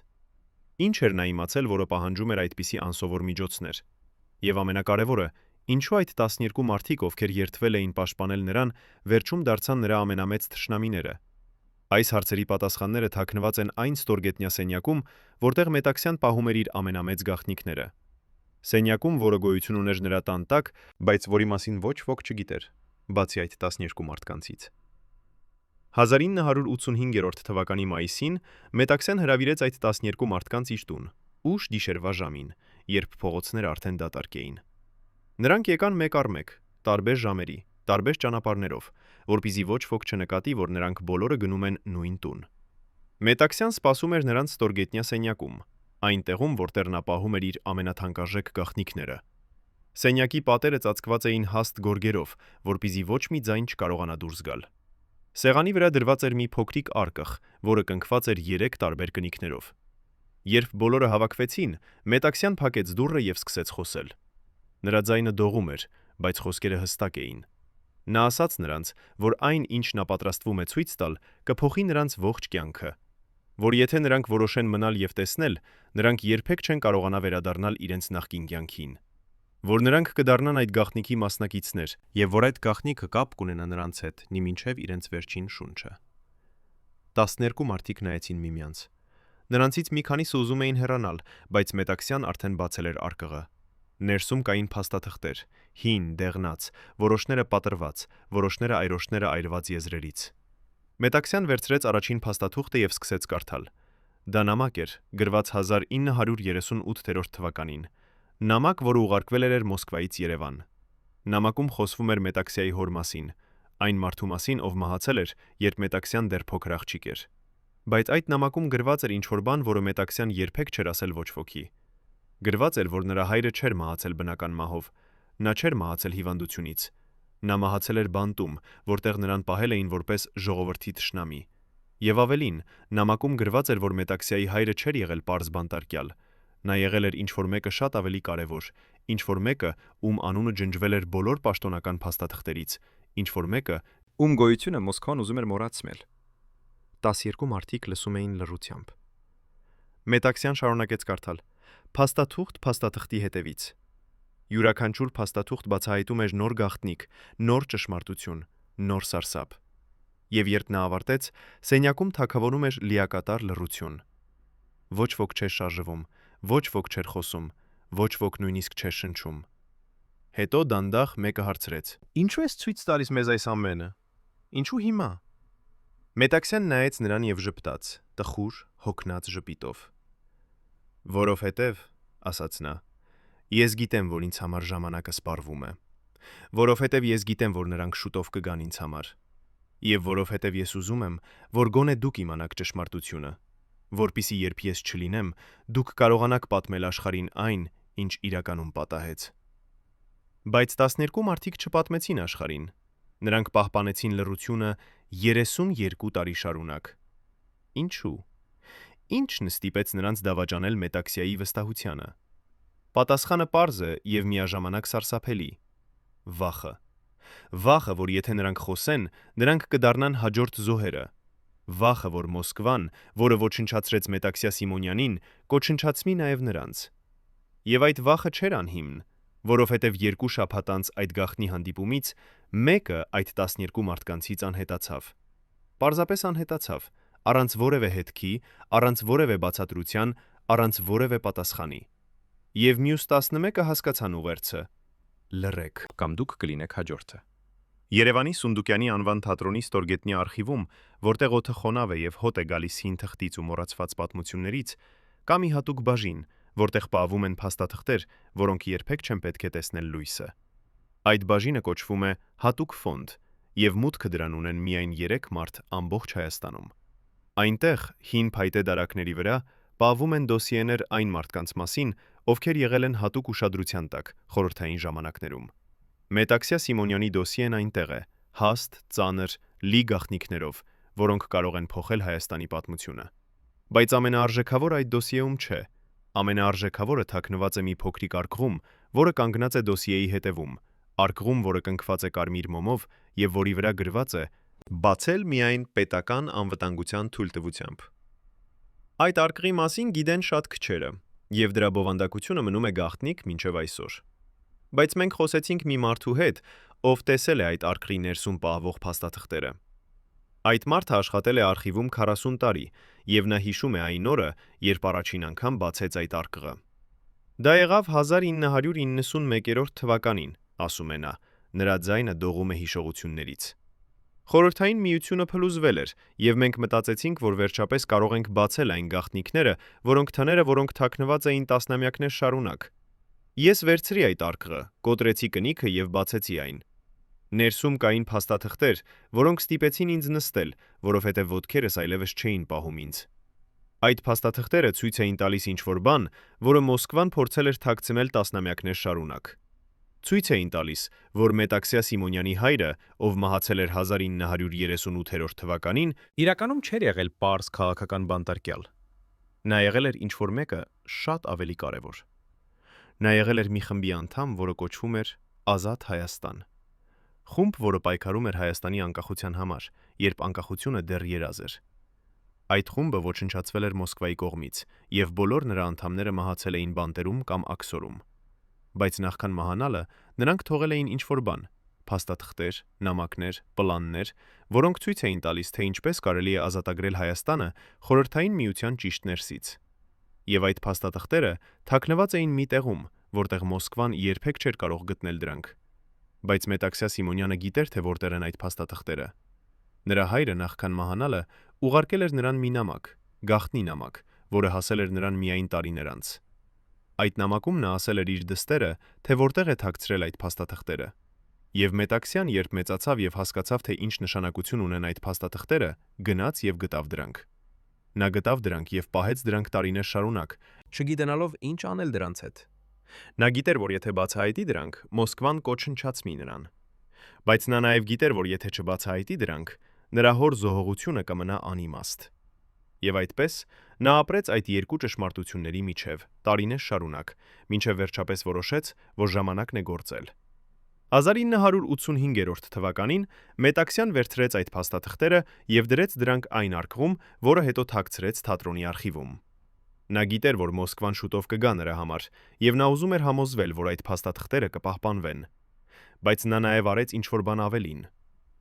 Ինչ էր նա իմացել, որը պահանջում էր այդպիսի անսովոր միջոցներ։ Եվ ամենակարևորը, ինչու այդ 12 մարդիկ, ովքեր երդվել էին պաշտպանել նրան, վերջում դարձան նրա ամենամեծ թշնամիները։ Այս հարցերի պատասխանները թաքնված են այն ստորգետնյա սենյակում, որտեղ Մետաքսյան պահում էր իր ամենամեծ գաղտնիքները։ Սենյակում, որը գոյություն ուներ նրա տան տակ, բայց որի մասին ոչ ոք չգիտեր, բացի այդ 12 մարդկանցից։ 1985 թվականի մայիսին Մետաքսյան հրավիրեց այդ 12 մարդկանց իր տուն, ուշ գիշերվա ժամին, երբ փողոցները արդեն դատարկ էին։ Նրանք եկան մեկ առ մեկ, տարբեր ժամերի, տարբեր ճանապարհներով, որpիսի ոչ ոք չնկատի, որ նրանք բոլորը գնում են նույն տուն։ Մետաքսյան սպասում էր նրանց ստորգետնյա սենյակում, այն տեղում, որտեղ նա պահում էր իր ամենաթանկարժեք գաղտնիքները։ Սենյակի պատերը ծածկված էին հաստ գորգերով, որpիսի ոչ մի ձայն չկարողանա դուրս գալ։ Սեղանի վրա դրված էր մի փոքրիկ արկղ, որը կնքված էր 3 տարբեր կնիքներով։ Երբ բոլորը հավաքվեցին, Մետաքսյան փակեց դուռը եւ սկսեց խոսել։ Նրա ձայնը դողում էր, բայց խոսքերը հստակ էին։ Նա ասաց նրանց, որ այն, ինչ նա պատրաստվում է ցույց տալ, կփոխի նրանց ողջ կյանքը, որ եթե նրանք որոշեն մնալ եւ տեսնել, նրանք երբեք չեն կարողանա վերադառնալ իրենց նախկին կյանքին, որ նրանք կդառնան այդ գաղտնիքի մասնակիցներ եւ որ այդ գաղտնիքը կապ կունենա նրանց հետ մինչեւ իրենց վերջին շունչը։ 12 մարդիկ նայեցին միմյանց։ Նրանցից մի քանիսը ուզում էին հեռանալ, բայց Մետաքսյան արդեն բացել էր արկղը։ Ներսում կային փաստաթղթեր, հին, դեղնած, որոշները պատրված, որոշները այրոշները այրված եզրերից։ Մետաքսյան վերցրեց առաջին փաստաթուղթը եւ սկսեց կարդալ։ Դա նամակ էր, գրված 1938 թվականին։ Նամակ, որը ուղարկվել էր Մոսկվայից Երևան։ Նամակում խոսվում էր Մետաքսյայի հոր մասին, այն մարդու մասին, ով մահացել էր, երբ Մետաքսյան դեռ փոքր աղջիկ էր։ Բայց այդ նամակում գրված էր ինչ-որ բան, որը Մետաքսյան երբեք չէր ասել ոչ ոքի։ Գրված էր, որ նրա հայրը չէր մահացել բնական մահով, նա չէր մահացել հիվանդությունից։ Նա մահացել էր բանտում, որտեղ նրան պահել էին որպես ժողովրդի թշնամի։ Եվ ավելին, նամակում գրված էր, որ Մետաքսյայի հայրը չէր եղել պարզ բանտարկյալ։ Նա եղել էր ինչ-որ մեկը շատ ավելի կարևոր, ինչ-որ մեկը, ում անունը ջնջվել էր բոլոր պաշտոնական փաստաթղթերից, ինչ-որ մեկը, ում գոյությունը Մոսկվան ուզում էր մոռացնել։ 12 մարդիկ լսում էին լռությամբ։ Մետաքսյան շարունակեց կարդալ. Փաստաթուղթ փաստաթղթի հետևից։ Յուրաքանչյուր փաստաթուղթ բացահայտում էր նոր գաղտնիք, նոր ճշմարտություն, նոր սարսափ։ Եվ երբ նա ավարտեց, սենյակում թագավորում էր լիակատար լռություն։ Ոչ ոք չէր շարժվում, ոչ ոք չէր խոսում, ոչ ոք նույնիսկ չէր շնչում։ Հետո դանդաղ մեկը հարցրեց. Ինչու ես ցույց տալիս մեզ այս ամենը։ Ինչու հիմա։ Մետաքսյան նայեց նրան եւ ժպտաց, տխուր, հոգնած ժպիտով։ Որովհետև, ասաց նա, ես գիտեմ, որ ինձ համար ժամանակը սպառվում է։ Որովհետև ես գիտեմ, որ նրանք շուտով կգան ինձ համար։ Եվ որովհետև ես ուզում եմ, որ գոնե դուք իմանաք ճշմարտությունը, որpիսի երբ ես չլինեմ, դուք կարողանաք պատմել աշխարհին այն, ինչ իրականում պատահեց։ Բայց 12 մարդիկ չպատմեցին աշխարհին։ Նրանք պահպանեցին լռությունը 32 տարի շարունակ։ Ինչու։ Ինչն ստիպեց նրանց դավաճանել Մետաքսյայի վստահությանը։ Պատասխանը պարզ է եւ միաժամանակ սարսափելի։ Վախը։ Վախը, որ եթե նրանք խոսեն, նրանք կդառնան հաջորդ զոհերը։ Վախը, որ Մոսկվան, որը ոչնչացրեց Մետաքսյա Սիմոնյանին, կոչնչացնի նաեւ նրանց։ Եվ այդ վախը չէր անհիմն, որովհետև 2 շաբաթ անց այդ գաղտնի հանդիպումից մեկը այդ 12 մարդկանցից անհետացավ։ Պարզապես անհետացավ, առանց որևէ հետքի, առանց որևէ բացատրության, առանց որևէ պատասխանի։ Եվ մյուս 11-ը հասկացան ուղերձը. լռեք, կամ դուք կլինեք հաջորդը։ Երևանի Սունդուկյանի անվան թատրոնի ստորգետնյա արխիվում, որտեղ օդը խոնավ է եւ հոտ է գալիս հին թղթից ու մոռացված պատմություններից, կա մի հատուկ բաժին, որտեղ պահվում են փաստաթղթեր, որոնք երբեք չեն պետք է տեսնել լույսը։ Այդ բաժինը կոչվում է հատուկ ֆոնդ, եւ մուտքը դրան ունեն միայն 3 մարդ ամբողջ Հայաստանում։ Այնտեղ, հին փայտե դարակների վրա, պահվում են դոսիեներ այն մարդկանց մասին, ովքեր եղել են հատուկ ուշադրության տակ խորհրդային ժամանակներում։ Մետաքսյա Սիմոնյանի դոսիեն այնտեղ է, հաստ, ծանր, լի գաղտնիքներով, որոնք կարող են փոխել Հայաստանի պատմությունը։ Բայց ամենաարժեքավոր այդ դոսիեում չէ։ Ամենաարժեքավորը թաքնված է մի փոքրիկ արկղում, որը կանգնած է դոսիեի հետևում, արկղում, որը կնքված է կարմիր մոմով եւ որի վրա գրված է բացել միայն պետական անվտանգության թույլտվությամբ։ Այդ արկղի մասին գիտեն շատ քչերը, եւ դրա բովանդակությունը մնում է գաղտնիք մինչեւ այսօր։ Բայց մենք խոսեցինք մի մարդու հետ, ով տեսել է այդ արկղի ներսում պահվող փաստաթղթերը։ Այդ մարդը աշխատել է արխիվում 40 տարի, եւ նա հիշում է այն օրը, երբ առաջին անգամ բացեց այդ արկղը։ Դա եղավ 1991 թվականին, ասում է նա, նրա ձայնը դողում է հիշողություններից։ Խորհրդային միությունը փլուզվել էր, եւ մենք մտածեցինք, որ վերջապես կարող ենք բացել այն գաղտնիքները, որոնք թաքնված էին տասնամյակներ շարունակ։ Ես վերցրի այդ արկղը, կոտրեցի կնիքը եւ բացեցի այն։ Ներսում կային փաստաթղթեր, որոնք ստիպեցին ինձ նստել, որովհետև ոտքերս այլևս չէին պահում ինձ։ Այդ փաստաթղթերը ցույց էին տալիս ինչ-որ բան, որը Մոսկվան փորձել էր թաքցնել տասնամյակներ շարունակ։ Ցույց էին տալիս, որ Մետաքսյա Սիմոնյանի հայրը, ով մահացել էր 1938 թվականին, իրականում չէր եղել պարզ քաղաքական բանտարկյալ։ Նա եղել էր ինչ-որ մեկը շատ ավելի կարևոր։ Նա եղել էր մի խմբի անդամ, որը կոչվում էր Ազատ Հայաստան։ Խումբ, որը պայքարում էր Հայաստանի անկախության համար, երբ անկախությունը դեռ երազ էր։ Այդ խումբը ոչնչացվել էր Մոսկվայի կողմից, եւ բոլոր նրա անդամները մահացել էին բանտերում կամ աքսորում։ Բայց նախքան մահանալը նրանք թողել էին ինչ-որ բան՝ փաստաթղթեր, նամակներ, պլաններ, որոնք ցույց էին տալիս, թե ինչպես կարելի է ազատագրել Հայաստանը Խորհրդային Միության ճիշտ ներսից։ Եվ այդ փաստաթղթերը թաքնված էին մի տեղում, որտեղ Մոսկվան երբեք չէր կարող գտնել դրանք։ Բայց Մետաքսյա Սիմոնյանը գիտեր, թե որտեղ են այդ փաստաթղթերը։ Նրա հայրը նախքան մահանալը ուղարկել էր նրան մի նամակ, գաղտնի նամակ, որը հասել էր նրան միայն տարիներ անց։ Այդ նամակում նա ասել էր իր դստերը, թե որտեղ է թաքցրել այդ փաստաթղթերը։ Եվ Մետաքսյան, երբ մեծացավ եւ հասկացավ, թե ինչ նշանակություն ունեն այդ փաստաթղթերը, գնաց եւ գտավ դրանք։ Նա գտավ դրանք եւ պահեց դրանք տարիներ շարունակ, չգիտենալով ինչ անել դրանց հետ։ Նա գիտեր, որ եթե բացահայտի դրանք, Մոսկվան կոչնչացնի նրան։ Բայց նա նաեւ գիտեր, որ եթե չբացահայտի դրանք, նրա հոր զոհողությունը կմնա անիմաստ։ Եվ այդպես նա ապրեց այդ երկու ճշմարտությունների միջև տարիներ շարունակ, մինչև վերջապես որոշեց, որ ժամանակն է գործել։ 1985 թվականին Մետաքսյան վերցրեց այդ փաստաթղթերը եւ դրեց դրանք այն արկղում, որը հետո թաքցրեց թատրոնի արխիվում։ Նա գիտեր, որ Մոսկվան շուտով կգա նրա համար, եւ նա ուզում էր համոզվել, որ այդ փաստաթղթերը կպահպանվեն։ Բայց նա նաեւ արեց ինչ-որ բան ավելին։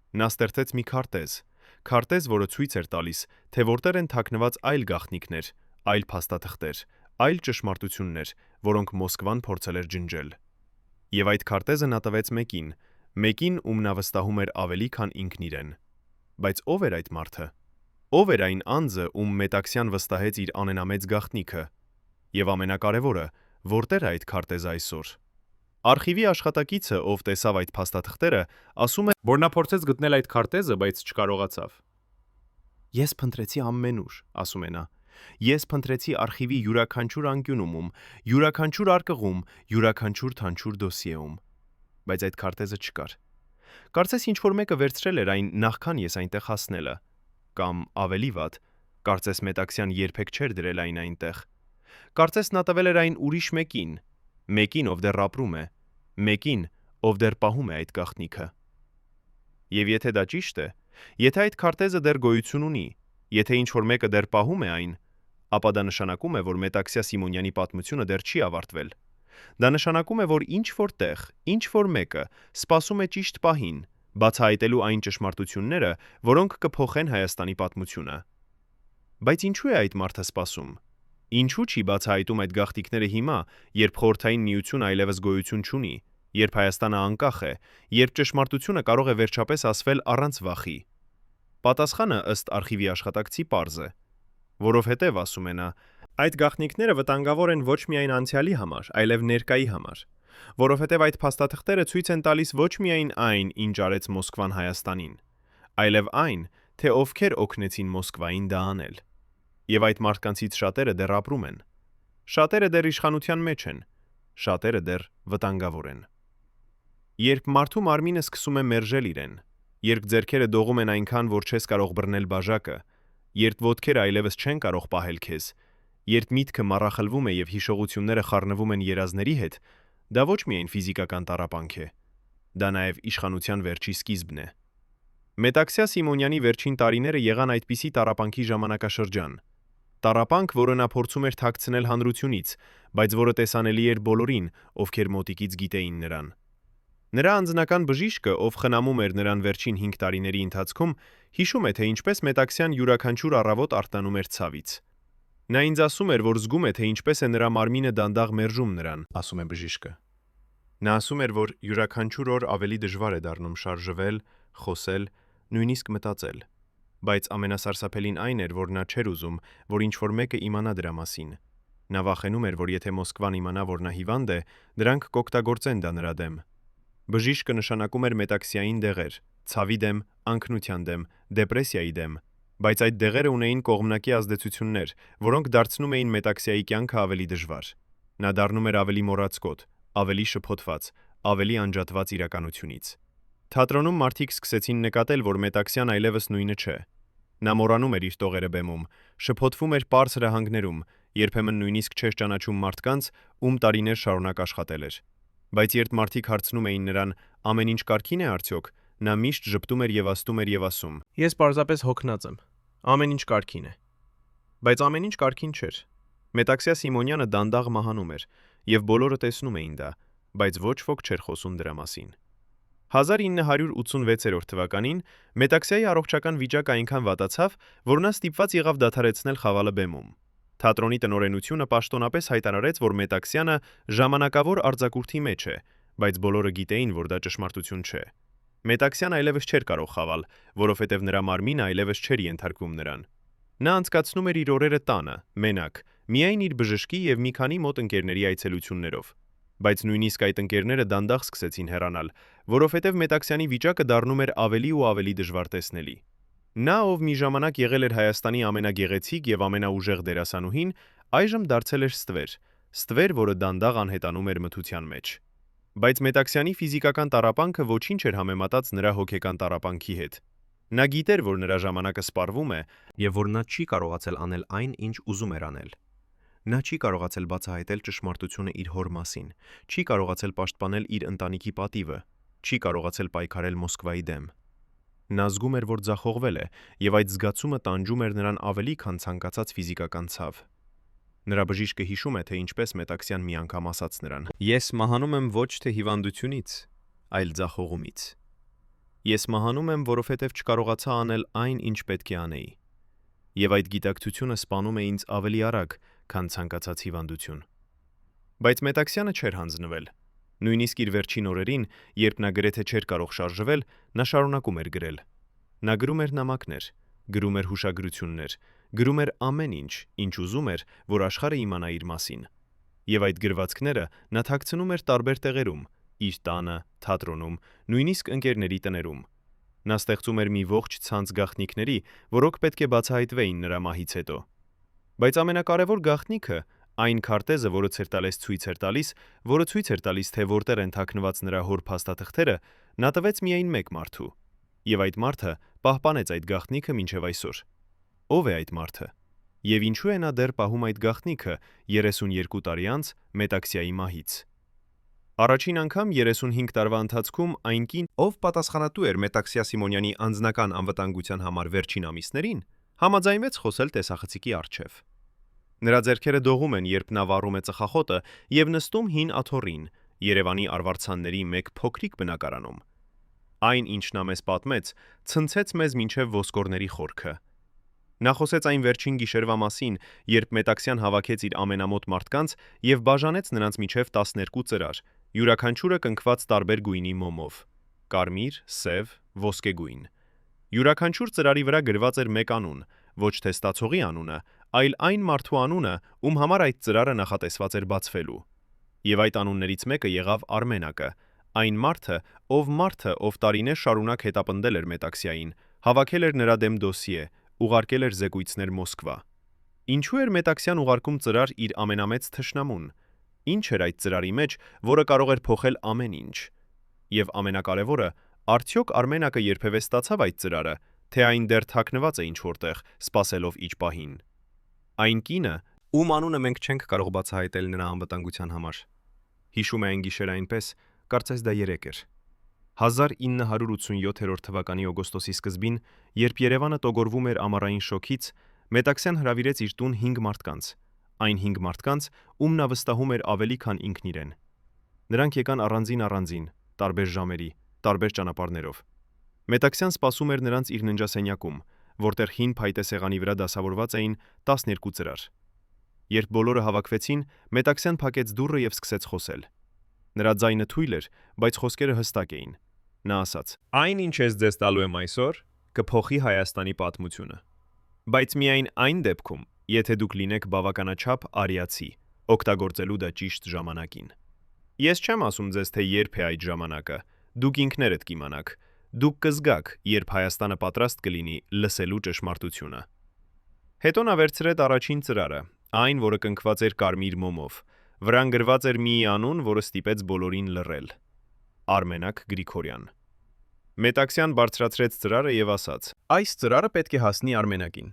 Նա ստեղծեց մի քարտեզ, որը ցույց էր տալիս, թե որտեղ են թաքնված այլ գաղտնիքներ, այլ փաստաթղթեր, այլ ճշմարտություններ, որոնք Մոսկվան փորձել էր ջնջել։ Եվ այդ քարտեզը նա տվեց մեկին, ում նա վստահում էր ավելի, քան ինքն իրեն։ Բայց ով էր այդ մարդը։ Ով էր այն անձը, ում Մետաքսյան վստահեց իր ամենամեծ գաղտնիքը։ Եվ ամենակարևորը, որտեղ է այդ քարտեզը այսօր։ Արխիվի աշխատակիցը, ով տեսավ այդ փաստաթղթերը, ասում է, որ նա փորձեց գտնել այդ քարտեզը, բայց չկարողացավ։ Ես փնտրեցի ամենուր, ասում է նա։ Ես փնտրեցի արխիվի յուրաքանչյուր անկյունում, յուրաքանչյուր արկղում, յուրաքանչյուր թանչուր դոսիեում։ Բայց այդ քարտեզը չկար։ Կարծես ինչ-որ մեկը վերցրել էր այն նախքան ես այնտեղ հասնելը։ Կամ ավելի վատ, կարծես Մետաքսյան երբեք չէր դրել այն այնտեղ։ Կարծես նա տվել էր այն ուրիշ մեկին, ով դեռ ապրում է, մեկին, ով դեռ պահում է այդ գաղտնիքը։ Եվ եթե դա ճիշտ է, եթե այդ քարտեզը դեռ գոյություն ունի, եթե ինչ-որ մեկը դեռ պահում է այն, ապա դա նշանակում է, որ Մետաքսյա Սիմոնյանի պատմությունը դեռ չի ավարտվել։ Դա նշանակում է, որ ինչ-որ տեղ, ինչ-որ մեկը սպասում է ճիշտ պահին, բացահայտելու այն ճշմարտությունները, որոնք կփոխեն Հայաստանի պատմությունը։ Բայց ինչու է այդ մարդը սպասում։ Ինչու չի բացահայտում այդ գաղտնիքները հիմա, երբ Խորհրդային Միությունը այլևս գոյություն չունի, երբ Հայաստանը անկախ է, երբ ճշմարտությունը կարող է վերջապես ասվել առանց վախի։ Պատասխանը ըստ արխիվի աշխատակցի պարզ է։ Որովհետև, ասում է նա, այդ գաղտնիքները վտանգավոր են ոչ միայն անցյալի համար, այլև ներկայի համար։ Որովհետև այդ փաստաթղթերը ցույց են տալիս ոչ միայն այն, ինչ արեց Մոսկվան Հայաստանին, այլև այն, թե ովքեր օգնեցին Մոսկվային դա անել։ Եվ այդ մարդկանցից շատերը դեռ ապրում են։ Շատերը դեռ իշխանության մեջ են, շատերը դեռ վտանգավոր են։ Երբ մարդու մարմինը սկսում է մերժել իրեն, երբ ձեռքերը դողում են այնքան, որ չես կարող բռնել բաժակը, երբ ոտքերը այլևս չեն կարող պահել քեզ, երբ միտքը մառախլվում է եւ հիշողությունները խառնվում են երազների հետ, դա ոչ միայն ֆիզիկական տառապանք է, դա նաեւ իշխանության վերջի սկիզբն է։ Մետաքսյա Սիմոնյանի վերջին տարիները եղան այդպիսի տառապանքի ժամանակաշրջան։ Տառապանք, որը նա փորձում էր թաքցնել հանրությունից, բայց որը տեսանելի էր բոլորին, ովքեր մոտիկից գիտեին նրան։ Նրա անձնական բժիշկը, ով խնամում էր նրան վերջին 5 տարիների ընթացքում, հիշում է, թե ինչպես Մետաքսյան յուրաքանչյուր առավոտ արտանում էր ցավից։ Նա ինձ ասում էր, որ զգում է, թե ինչպես է նրա մարմինը դանդաղ մերժում նրան, ասում է բժիշկը։ Նա ասում էր, որ յուրաքանչյուր օր ավելի դժվար է դառնում շարժվել, խոսել, նույնիսկ մտածել։ Բայց ամենասարսափելին այն էր, որ նա չէր ուզում, որ ինչ-որ մեկը իմանա դրա մասին։ Նա վախենում էր, որ եթե Մոսկվան իմանա, որ նա հիվանդ է, դրանք կօգտագործեն դա նրա դեմ։ Բժիշկը նշանակում էր մետաքսիային դեղեր, ցավի դեմ, անքնության դեմ, դեպրեսիայի դեմ, բայց այդ դեղերը ունեին կողմնակի ազդեցություններ, որոնք դարձնում էին մետաքսիայի կյանքը ավելի դժվար։ Նա դառնում էր ավելի մոռացկոտ, ավելի շփոթված, ավելի անջատված իրականությունից։ Թատրոնում մարդիկ սկսեցին նկատել, որ մետաքսիան այլևս նույնը չէ։ Նա մոռանում էր իր տողերը բեմում, շփոթվում էր պարզ հրահանգներում, երբեմն նույնիսկ չէր ճանաչում մարդկանց, ում տարիներ շարունակ աշխատել էր։ Բայց երբ մարդիկ հարցնում էին նրան, ամեն ինչ կարգին է արդյոք, նա միշտ ժպտում էր եւ ասում. Ես պարզապես հոգնած եմ։ Ամեն ինչ կարգին է։ Բայց ամեն ինչ կարգին չէր։ Մետաքսիա Սիմոնյանը դանդաղ մահանում էր, եւ բոլորը տեսնում էին դա, բայց ոչ ոք չէր խոսում դրա մասին։ 1986 թվականին մետաքսիայի առողջական վիճակը այնքան վատացավ, որ նա ստիպված եղավ դադարեցնել խաղալը բեմում։ Թատրոնի տնօրենությունը պաշտոնապես հայտարարեց, որ մետաքսյանը ժամանակավոր արձակուրդի մեջ է, բայց բոլորը գիտեին, որ դա ճշմարտություն չէ։ Մետաքսյան այլևս չէր կարող խաղալ, որովհետև նրա մարմինը այլևս չէր ենթարկվում նրան։ Նա անցկացնում էր իր օրերը տանը, մենակ, միայն իր բժշկի եւ մի քանի մոտ ընկերների այցելություններով։ Բայց նույնիսկ այդ ընկերները դանդաղ սկսեցին հեռանալ, որովհետև Մետաքսյանի վիճակը դառնում էր ավելի ու ավելի դժվար տեսնելի։ Նա, ով մի ժամանակ եղել էր Հայաստանի ամենագեղեցիկ եւ ամենաուժեղ դերասանուհին, այժմ դարձել էր ստվեր, որը դանդաղ անհետանում էր մթության մեջ։ Բայց Մետաքսյանի ֆիզիկական տառապանքը ոչինչ էր համեմատած նրա հոգեկան տառապանքի հետ։ Նա գիտեր, որ նրա ժամանակը սպառվում է եւ որ նա չի կարողացել անել այն, ինչ ուզում էր անել։ Նա չի կարողացել բացահայտել ճշմարտությունը իր հոր մասին, չի կարողացել պաշտպանել իր ընտանիքի պատիվը, չի կարողացել պայքարել Մոսկվայի դեմ։ Նա զգում էր, որ ձախողվել է, եւ այդ զգացումը տանջում էր նրան ավելի, քան ցանկացած ֆիզիկական ցավ։ Նրա բժիշկը հիշում է, թե ինչպես Մետաքսյան մի անգամ ասաց նրան. «Ես մահանում եմ ոչ թե հիվանդությունից, այլ ձախողումից։ Ես մահանում եմ, որովհետև չկարողացա անել այն, ինչ պետք է անեի։ Եվ այդ գիտակցությունը սպանում է ինձ ավելի արագ, քան ցանկացած հիվանդություն»։ Բայց Մետաքսյանը չէր հանձնվել։ Նույնիսկ իր վերջին օրերին, երբ նա գրեթե չէր կարող շարժվել, նա շարունակում էր գրել։ Նա գրում էր նամակներ, գրում էր հուշագրություններ, գրում էր ամեն ինչ, ինչ ուզում էր, որ աշխարհը իմանա իր մասին։ Եվ այդ գրվածքները նա թաքցնում էր տարբեր տեղերում՝ իր տանը, թատրոնում, նույնիսկ ընկերների տներում։ Նա ստեղծում էր մի ողջ ցանց գաղտնիքների, որոնք պետք է բացահայտվեին նրա մահից հետո։ Բայց ամենակարևոր գաղտնիքը, այն քարտեզը, որը ցերտալես ցույց էր տալիս, թե որտեղ են թաքնված նրա հոր փաստաթղթերը, նա տվեց միայն մեկ մարդու։ Եվ այդ մարդը պահպանեց այդ գաղտնիքը մինչև այսօր։ Ո՞վ է այդ մարդը։ Եվ ինչու է նա դեռ պահում այդ գաղտնիքը 32 տարի անց Մետաքսիայի մահից։ Առաջին անգամ 35 տարվա ընթացքում այն կին, ով պատասխանատու էր Մետաքսյա Սիմոնյանի անձնական անվտանգության համար վերջին ամիսներին, համաձայնվեց խոսել տեսախցիկի առջև։ Նրա ձեռքերը դողում են, երբ նա վառում է ծխախոտը եւ նստում հին աթոռին, Երևանի արվարձանների մեկ փոքրիկ բնակարանում։ Այն, ինչ նա մեզ պատմեց, ցնցեց մեզ մինչև ոսկորների խորքը։ Նա խոսեց այն վերջին գիշերվա մասին, երբ Մետաքսյան հավաքեց իր ամենամոտ մարդկանց եւ բաժանեց նրանց միջև 12 ծրար, յուրաքանչյուրը կնքված տարբեր գույնի մոմով՝ կարմիր, սև, ոսկեգույն։ Յուրաքանչյուր ծրարի վրա գրված էր մեկ անուն, ոչ թե ստացողի անունը, այլ այն մարդու անունը, ում համար այդ ծրարը նախատեսված էր բացվելու։ Եվ այդ անուններից մեկը եղավ Արմենակը, այն մարդը, ով տարիներ շարունակ հետապնդել էր Մետաքսյային, հավաքել էր նրա դեմ դոսիե, ուղարկել էր զեկույցներ Մոսկվա։ Ինչու էր Մետաքսյան ուղարկում ծրար իր ամենամեծ թշնամուն։ Ինչ էր այդ ծրարի մեջ, որը կարող էր փոխել ամեն ինչ։ Եվ ամենակարևորը, արդյոք Արմենակը երբևէ ստացավ այդ ծրարը, թե այն դեռ թաքնված է ինչ-որտեղ, սպասելով իր պահին։ Այն կինը, ում անունը մենք չենք կարող բացահայտել նրա անվտանգության համար։ Հիշում է այն գիշերը այնպես, կարծես դա երեկ էր։ 1987 թվականի օգոստոսի սկզբին, երբ Երևանը տոգորվում էր ամառային շոքից, Մետաքսյան հրավիրեց իր տուն 5 մարդկանց, այն 5 մարդկանց, ում նա վստահում էր ավելի քան ինքն իրեն։ Նրանք եկան առանձին, տարբեր ժամերի, տարբեր ճանապարհներով։ Մետաքսյան սպասում էր նրանց իր ննջասենյակում, որտեղ հին փայտե սեղանի վրա դասավորված էին 12 ծրար։ Երբ բոլորը հավաքվեցին, Մետաքսյան փակեց դուռը եւ սկսեց խոսել։ Նրա ձայնը թույլ էր, բայց խոսքերը հստակ էին։ Նա ասաց. «Այն, ինչ ես ձեզ տալու եմ այսօր, կփոխի Հայաստանի պատմությունը։ Բայց միայն այն դեպքում, եթե դուք լինեք բավականաչափ արիացի, օգտագործելու դա ճիշտ ժամանակին։ Ես չեմ ասում ձեզ, թե երբ է այդ ժամանակը, Դուք ինքներդ կիմանաք, դուք կզգաք, երբ Հայաստանը պատրաստ կլինի լսելու ճշմարտությունը։ Հետո նա վերցրեց առաջին ծրարը, այն, որը կնքված էր կարմիր մոմով, վրան գրված էր մի անուն, որը ստիպեց բոլորին լռել։ Արմենակ Գրիգորյան։ Մետաքսյան բարձրացրեց ծրարը եւ ասաց. Այս ծրարը պետք է հասնի Արմենակին։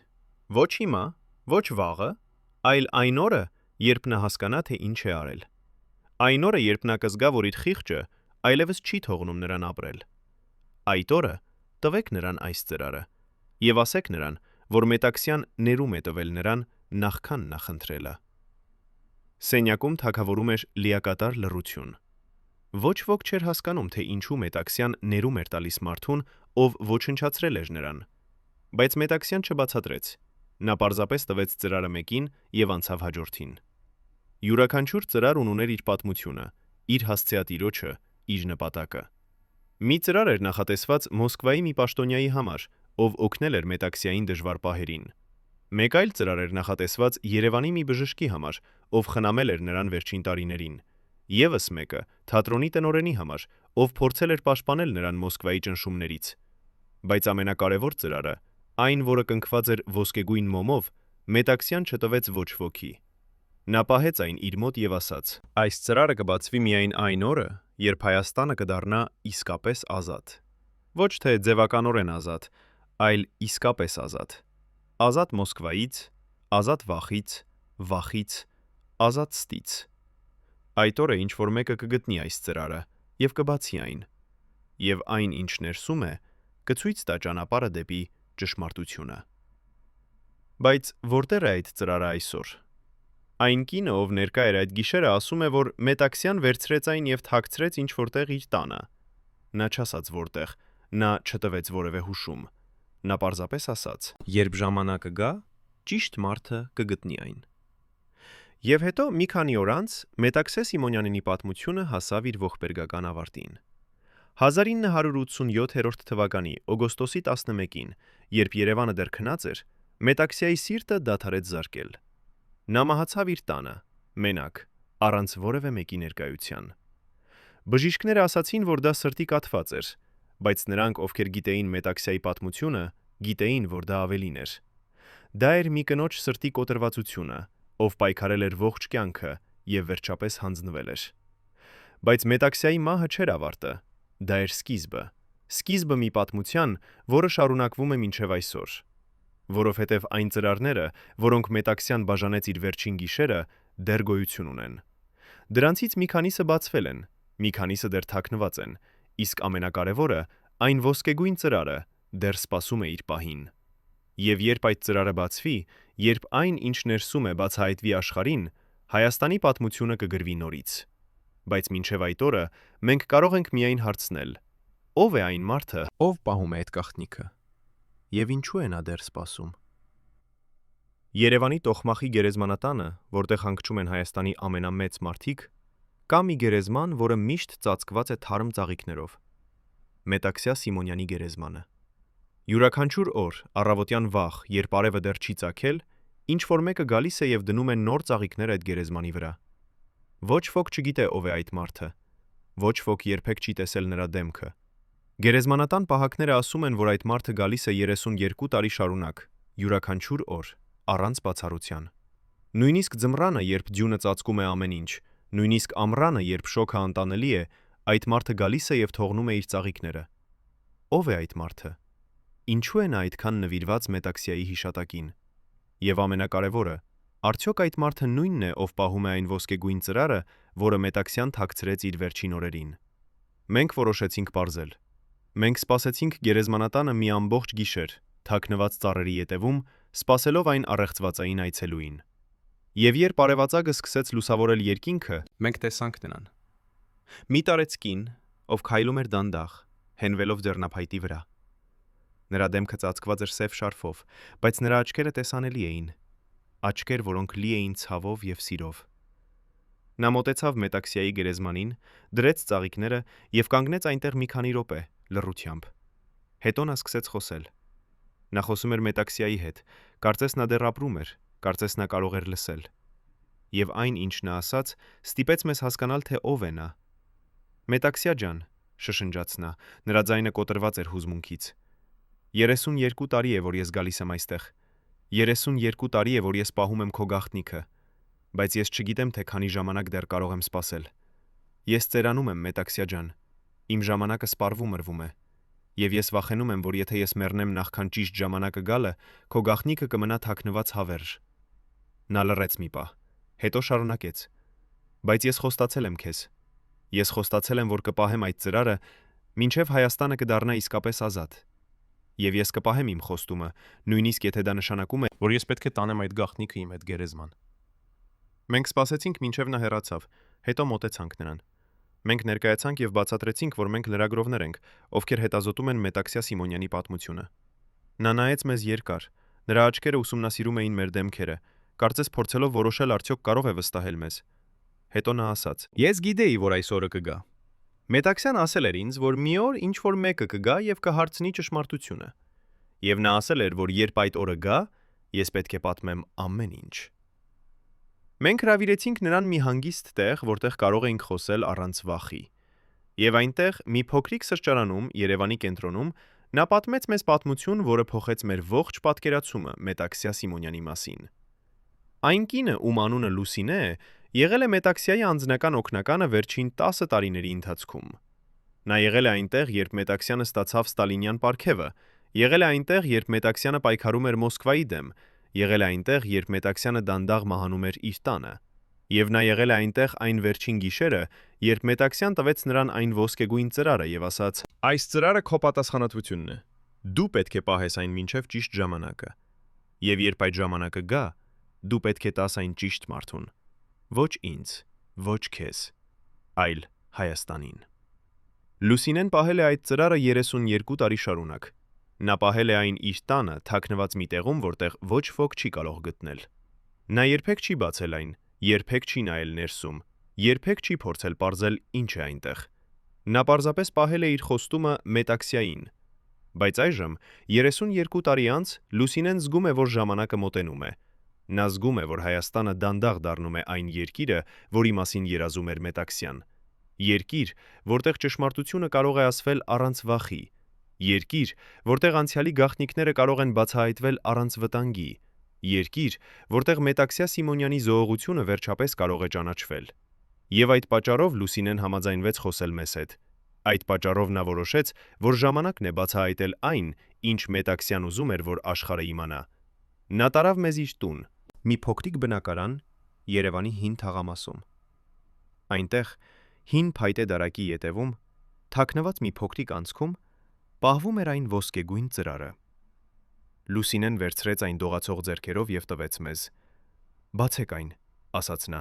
Ոչ հիմա, ոչ վաղը, այլ այն օրը, երբ նա հասկանա, թե ինչ է արել։ Այն օրը, երբ նա կզգա, որ իր խիղճը այլևս չի թողնում նրան ապրել։ Այդ օրը տվեք նրան այս ծրարը եւ ասեք նրան, որ Մետաքսյան ներում է տվել նրան նախքան նա խնդրելը։ Սենյակում թագավորում էր լիակատար լռություն։ Ոչ ոք չէր հասկանում, թե ինչու Մետաքսյան ներում էր տալիս մարդուն, ով ոչնչացրել էր նրան։ Բայց Մետաքսյան չբացատրեց։ Նա պարզապես տվեց ծրարը մեկին եւ անցավ հաջորդին։ Յուրաքանչյուր ծրար ուներ իր պատմությունը, իր հասցեատիրոջը, իր նպատակը։ Մի ծրար էր նախատեսված Մոսկվայի մի պաշտոնյայի համար, ով օգնել էր Մետաքսյային դժվար պահերին։ Մեկ այլ ծրար էր նախատեսված Երևանի մի բժշկի համար, ով խնամել էր նրան վերջին տարիներին։ Եվս մեկը թատրոնի տնօրենի համար, ով փորձել էր պաշտպանել նրան Մոսկվայի ճնշումներից։ Բայց ամենակարևոր ծրարը, այն, որը կնքված էր ոսկեգույն մոմով, Մետաքսյան չտվեց ոչ ոքի։ Նա պահեց այն իր մոտ եւ ասաց. այս ծրարը կբացվի միայն այն օրը, երբ Հայաստանը կդառնա իսկապես ազատ։ Ոչ թե ձևականորեն ազատ, այլ իսկապես ազատ։ Ազատ Մոսկվայից, ազատ վախից, վախից, ազատ ստից։ Այդ օրը ինչ որ մեկը կգտնի այս ծրարը եւ կբացի այն։ Եվ այն, ինչ ներսում է, կցույց տա ճանապարհը դեպի ճշմարտությունը։ Բայց որտեղ է այդ ծրարը այսօր։ Այն կինը, ով ներկա էր այդ գիշերը, ասում է, որ Մետաքսյան վերցրեց այն եւ թաքցրեց ինչ որտեղ իր տանը։ Նա չասաց որտեղ, նա չտվեց որևէ հուշում։ Նա պարզապես ասաց. երբ ժամանակը գա, ճիշտ մարդը կգտնի այն։ Եվ հետո մի քանի օր անց Մետաքսե Սիմոնյանինի պատմությունը հասավ իր ողբերգական ավարտին։ 1987 թվականի օգոստոսի 11-ին, երբ Երևանը դեռ քնած էր, Մետաքսյայի սիրտը դադարեց զարկել։ Նա մահացավ իր տանը, մենակ, առանց որևէ մեկի ներկայության։ Բժիշկները ասացին, որ դա սրտի կաթված էր, բայց նրանք, ովքեր գիտեին Մետաքսյայի պատմությունը, գիտեին, որ դա ավելին էր։ Դա էր մի կնոջ սրտի կոտրվածությունը, ով պայքարել էր ողջ կյանքը եւ վերջապես հանձնվել էր։ Բայց Մետաքսյայի մահը չէր ավարտը, դա էր սկիզբը մի պատմության, որը շարունակվում է մինչև այսօր։ Որովհետև այն ծրարները, որոնք Մետաքսյան բաժանեց իր վերջին գիշերը, դեռ գոյություն ունեն։ Դրանցից մի քանիսը բացվել են, մի քանիսը դեռ թաքնված են, իսկ ամենակարևորը, այն ոսկեգույն ծրարը, դեռ սպասում է իր պահին։ Եվ երբ այդ ծրարը բացվի, երբ այն, ինչ ներսում է, բացահայտվի աշխարհին, Հայաստանի պատմությունը կգրվի նորից։ Բայց մինչև այդ օրը մենք կարող ենք միայն հարցնել. ով է այն մարդը, Ով պահում է այդ գաղտնիքը։ Եվ ինչու է նա դեռ սպասում։ Երևանի Տոխմախի գերեզմանատանը, որտեղ հանգչում են Հայաստանի ամենամեծ մարդիկ, կա մի գերեզման, որը միշտ ծածկված է թարմ ծաղիկներով։ Մետաքսյա Սիմոնյանի գերեզմանը։ Յուրաքանչյուր օր, առավոտյան վաղ, երբ արևը դեռ չի ծագել, ինչ որ մեկը գալիս է եւ դնում է նոր ծաղիկներ այդ գերեզմանի վրա։ Ոչ ոք չգիտե ով է այդ մարդը։ Ոչ ոք երբեք չի տեսել նրա դեմքը։ Գերեզմանատան պահակները ասում են, որ այդ մարդը գալիս է 32 տարի շարունակ, յուրաքանչյուր օր, առանց բացառության։ Նույնիսկ ձմռանը, երբ ձյունը ծածկում է ամեն ինչ, նույնիսկ ամռանը, երբ շոգը անտանելի է, այդ մարդը գալիս է եւ թողնում է իր ծաղիկները։ Ով է այդ մարդը։ Ինչու է նա այդքան նվիրված Մետաքսյայի հիշատակին։ Եվ ամենակարևորը, արդյոք այդ մարդը նույնն է, ով պահում է այն ոսկեգույն ծրարը, որը Մետաքսյան թաքցրեց իր վերջին օրերին։ Մենք որոշեցինք պարզել։ Մենք սպասեցինք գերեզմանատանը մի ամբողջ գիշեր, թաքնված ծառերի ետևում, սպասելով այն առեղծվածային այցելուին։ Եվ երբ արևածագը սկսեց լուսավորել երկինքը, Մենք տեսանք նրան։ Մի տարեցկին, ով քայլում էր դանդաղ, հենվելով ձեռնափայտի վրա։ Նրա դեմքը ծածկված էր սև շարֆով, բայց նրա աչքերը տեսանելի էին։ Աչքեր, որոնք լի էին ցավով եւ սիրով։ Նա մոտեցավ Մետաքսյայի գերեզմանին, դրեց ծաղիկները եւ կանգնեց այնտեղ մի քանի րոպե, լռությամբ։ Հետո նա սկսեց խոսել։ Նա խոսում էր Մետաքսյայի հետ, կարծես նա դեռ ապրում էր, կարծես նա կարող էր լսել։ Եվ այն, ինչ նա ասաց, ստիպեց մեզ հասկանալ, թե ով է նա։ Մետաքսյա ջան, շշնջաց նա, նրա ձայնը կոտրված էր հուզմունքից։ 32 տարի է, որ ես գալիս եմ այստեղ։ 32 տարի է, որ ես պահում եմ քո գաղտնիքը, բայց ես չգիտեմ, թե քանի ժամանակ դեռ կարող եմ սպասել։ Ես ծերանում եմ, Մետաքսյա ջան։ Իմ ժամանակը սպառվում է, եւ ես վախենում եմ, որ եթե ես մեռնեմ նախքան ճիշտ ժամանակը գալը, քո գաղտնիքը կմնա թաքնված հավերժ։ Նա լռեց մի պահ, հետո շարունակեց. Բայց ես խոստացել եմ քեզ։ Ես խոստացել եմ, որ կպահեմ այդ ծրարը, մինչև Հայաստանը կդառնա իսկապես ազատ։ Եվ ես կպահեմ իմ խոստումը, նույնիսկ եթե դա նշանակում է, որ ես պետք է տանեմ այդ գաղտնիքը իմ հետ գերեզման։ Մենք սպասեցինք, մինչև նա հեռացավ, հետո մոտեցանք նրան։ Մենք ներկայացանք եւ բացատրեցինք, որ մենք լրագրողներ ենք, ովքեր հետազոտում են Մետաքսյա Սիմոնյանի պատմությունը։ Նա նայեց մեզ երկար, նրա աչքերը ուսումնասիրում էին մեր դեմքերը, կարծես փորձելով որոշել արդյոք կարող է վստահել մեզ։ Հետո նա ասաց. Ես գիտեի, որ այս օրը կգա։ Մետաքսյան ասել էր ինձ, որ մի օր ինչ որ մեկը կգա եւ կհարցնի ճշմարտությունը։ Եվ նա ասել էր, որ երբ այդ օրը գա, ես պետք է պատմեմ ամեն ինչ։ Մենք հրավիրեցինք նրան մի հանգիստ տեղ, որտեղ կարող էինք խոսել առանց վախի։ Եվ այնտեղ, մի փոքրիկ սրճարանում, Երևանի կենտրոնում, նա պատմեց մեզ պատմություն, որը փոխեց մեր ողջ պատկերացումը Մետաքսյա Սիմոնյանի մասին։ Այն կինը, ում անունը Լուսինե է, եղել է Մետաքսյայի անձնական օգնականը վերջին 10 տարիների ընթացքում։ Նա եղել է այնտեղ, երբ Մետաքսյանը ստացավ Ստալինյան պարգևը, եղել է այնտեղ, երբ Մետաքսյանը պայքարում էր Մոսկվայի դեմ, եղել է այնտեղ, երբ Մետաքսյանը դանդաղ մահանում էր իր տանը։ Եվ նա եղել է այնտեղ այն վերջին գիշերը, երբ Մետաքսյան տվեց նրան այն ոսկեգույն ծրարը եւ ասաց. Այս ծրարը քո պատասխանատվությունն է։ Դու պետք է պահես այն մինչև ճիշտ ժամանակը։ Եվ երբ այդ ժամանակը գա, դու պետք է տաս այն ճիշտ մարդուն։ Ոչ ինձ, ոչ քեզ, այլ Հայաստանին։ Լուսինեն պահել է այդ ծրարը 32 տարի շարունակ։ Նա պահել է այն իր տանը, թաքնված մի տեղում, որտեղ ոչ ոք չի կարող գտնել։ Նա երբեք չի բացել այն, երբեք չի նայել ներսում, երբեք չի փորձել պարզել ինչ է այնտեղ։ Նա պարզապես պահել է իր խոստումը Մետաքսյային։ Բայց այժմ, 32 տարի անց, Լուսինեն զգում է, որ ժամանակը մոտենում է։ Նա զգում է, որ Հայաստանը դանդաղ դառնում է այն երկիրը, որի մասին երազում էր Մետաքսյան։ Երկիր, որտեղ ճշմարտությունը կարող է ասվել առանց վախի։ Երկիր, որտեղ անցյալի գաղտնիքները կարող են բացահայտվել առանց վտանգի։ Երկիր, որտեղ Մետաքսյա Սիմոնյանի զոհողությունը վերջապես կարող է ճանաչվել։ Եվ այդ պատճառով Լուսինեն համաձայնվեց խոսել մեզ հետ։ Այդ պատճառով նա որոշեց, որ ժամանակն է բացահայտել այն, ինչ Մետաքսյան ուզում էր, որ աշխարհը իմանա։ Նա տարավ մեզ իր տուն, մի փոքրիկ բնակարան Երևանի հին թաղամասում։ Այնտեղ, հին փայտե դարակի ետևում, թաքնված մի փոքրիկ անցքում, պահվում էր այն ոսկեգույն ծրարը։ Լուսինեն վերցրեց այն դողացող ձեռքերով եւ տվեց մեզ։ Բացեք այն, ասաց նա։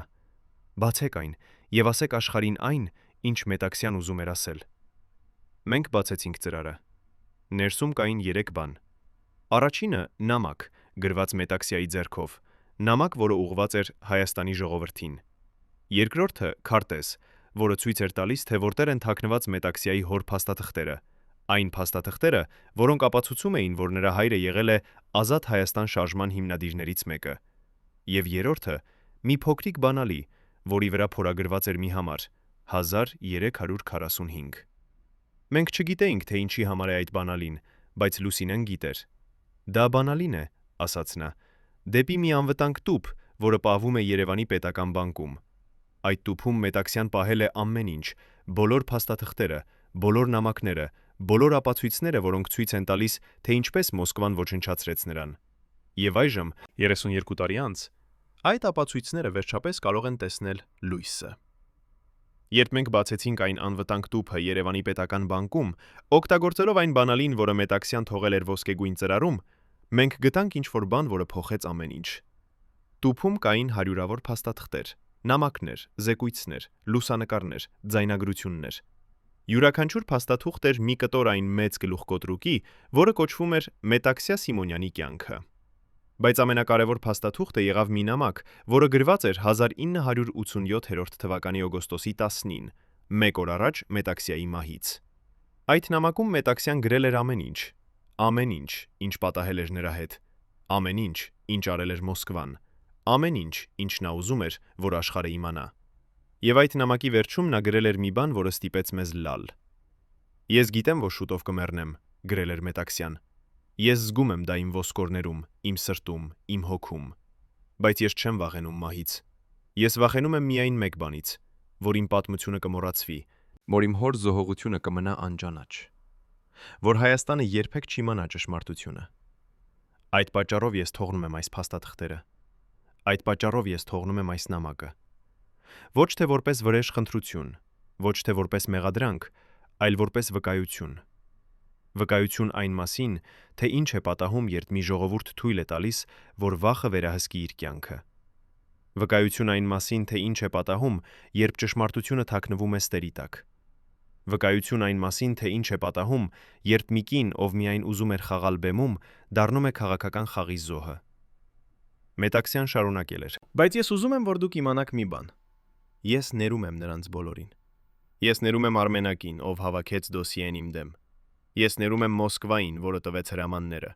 Բացեք այն եւ ասեք աշխարհին այն, ինչ Մետաքսյան ուզում էր ասել։ Մենք բացեցինք ծրարը։ Ներսում կային 3 բան։ Առաջինը նամակ, գրված Մետաքսյայի ձեռքով, նամակ, որը ուղղված էր Հայաստանի ժողովրդին։ Երկրորդը քարտեզ, որը ցույց էր տալիս, թե որտեղ են թաքնված Մետաքսյայի հոր փաստաթղթերը, այն փաստաթղթերը, որոնք ապացուցում էին, որ նրա հայրը եղել է Ազատ Հայաստան շարժման հիմնադիրներից մեկը։ Եվ երրորդը մի փոքրիկ բանալի, որի վրա փորագրված էր մի համար՝ 1345։ Մենք չգիտեինք, թե ինչի համար է այդ բանալին, բայց Լուսինեն գիտեր։ Դա բանալին է, ասաց նա, դեպի մի անվտանգ տուփ, որը պահվում է Երևանի պետական բանկում։ Այդ տուփում Մետաքսյան պահել է ամեն ինչ, բոլոր փաստաթղթերը, բոլոր նամակները, բոլոր ապացույցները, որոնք ցույց են տալիս, թե ինչպես Մոսկվան ոչնչացրեց նրան։ Եվ այժմ, 32 տարի անց, այդ ապացույցները վերջապես կարող են տեսնել լույսը։ Երբ մենք բացեցինք այն անվտանգ տուփը Երևանի պետական բանկում, օգտագործելով այն բանալին, որը Մետաքսյան թողել էր ոսկեգույն ծրարում, մենք գտանք ինչ-որ բան, որը փոխեց ամեն ինչ։ Տուփում կային հարյուրավոր փաստաթղթեր, նամակներ, զեկույցներ, լուսանկարներ, ձայնագրություններ։ Յուրաքանչյուր փաստաթուղթ էր մի կտոր այն մեծ գլուխկոտրուկի, որը կոչվում էր Մետաքսյա Սիմոնյանի կյանքը։ Բայց ամենակարևոր փաստաթուղթը եղավ մի նամակ, որը գրված էր 1987 թվականի օգոստոսի 10-ին, 1 օր առաջ Մետաքսյայի մահից։ Այդ նամակում Մետաքսյան գրել էր ամեն ինչ, ինչ պատահել էր նրա հետ, ամեն ինչ, ինչ արել էր Մոսկվան, ամեն ինչ, ինչ նա ուզում էր, որ աշխարհը իմանա։ Եվ այդ նամակի վերջում նա գրել էր մի բան, որը ստիպեց մեզ լալ։ Ես գիտեմ, որ շուտով կմեռնեմ, գրել էր Մետաքսյան։ Ես զգում եմ դա իմ ոսկորներում, իմ սրտում, իմ հոգում։ Բայց ես չեմ վախենում մահից։ Ես վախենում եմ միայն մեկ բանից, որ իմ պատմությունը կմոռացվի, որ իմ հոր զոհողությունը կմնա անճանաչ, որ Հայաստանը երբեք չիմանա ճշմարտությունը։ Այդ պատճառով ես թողնում եմ այս փաստաթղթերը։ Այդ պատճառով ես թողնում եմ այս նամակը։ Ոչ թե որպես վրեժ խնդրություն, ոչ թե որպես մեղադրանք, այլ որպես վկայություն։ Վկայություն այն մասին, թե ինչ է պատահում, երբ մի ժողովուրդ թույլ է տալիս, որ վախը վերահսկի իր կյանքը։ Վկայություն այն մասին, թե ինչ է պատահում, երբ ճշմարտությունը թաքնվում է ստերի տակ։ Վկայություն այն մասին, թե ինչ է պատահում, երբ մի կին, ով միայն ուզում էր խաղալ բեմում, դառնում է քաղաքական խաղի զոհը։ Մետաքսյան շարունակել էր. Բայց ես ուզում եմ, որ դուք իմանաք մի բան։ Ես ներում եմ նրանց բոլորին։ Ես ներում եմ Արմենակին, ով հավաքեց դոսիեն իմ դեմ։ Ես ներում եմ Մոսկվային, որը տվեց հրամանները։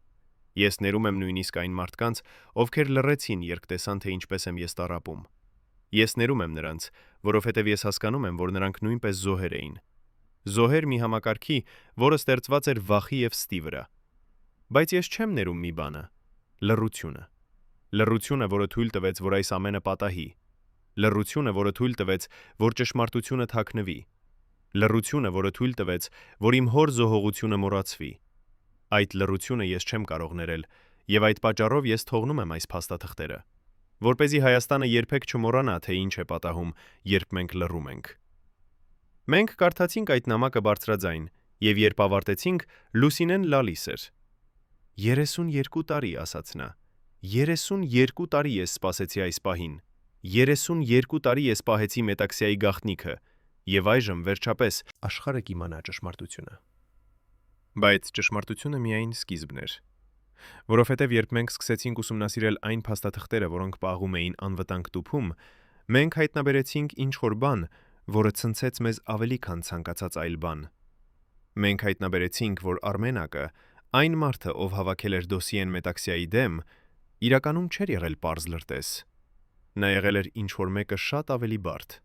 Ես ներում եմ նույնիսկ այն մարդկանց, ովքեր լռեցին, երբ տեսան, թե ինչպես եմ ես տառապում։ Ես ներում եմ նրանց, որովհետև ես հասկանում եմ, որ նրանք նույնպես զոհեր էին։ Զոհեր մի համակարգի, որը ստեղծված էր վախի եւ ստի վրա։ Բայց ես չեմ ներում մի բանը՝ լռությունը։ Լռությունը, որը թույլ տվեց, որ այս ամենը պատահի։ Լռությունը, որը թույլ տվեց, որ ճշմարտությունը թաքնվի։ Լռությունը, որը թույլ տվեց, որ իմ հոր զոհողությունը մոռացվի։ Այդ լռությունը ես չեմ կարող ներել, եւ այդ պատճառով ես թողնում եմ այս փաստաթղթերը, որպեսզի Հայաստանը երբեք չմոռանա, թե ինչ է պատահում, երբ մենք լռում ենք։ Մենք կարդացինք այդ նամակը բարձրաձայն, եւ երբ ավարտեցինք, Լուսինեն լալիս էր։ 32 տարի, ասաց նա։ 32 տարի ես սպասեցի այս պահին։ 32 տարի ես պահեցի Մետաքսիայի գաղտնիքը, եւ այժմ վերջապես աշխարհը կիմանա ճշմարտությունը։ Բայց ճշմարտությունը միայն սկիզբն էր, որովհետև երբ մենք սկսեցինք ուսումնասիրել այն փաստաթղթերը, որոնք պահում էին անվտանգ տուփում, մենք հայտնաբերեցինք ինչ-որ բան, որը ցնցեց մեզ ավելի քան ցանկացած այլ բան։ Մենք հայտնաբերեցինք, որ Արմենակը, այն մարդը, ով հավաքել էր դոսիեն Մետաքսիայի դեմ, իրականում չէր եղել պարզ լրտես։ Նա եղել էր ինչ-որ մեկը շատ ավելի բարդ։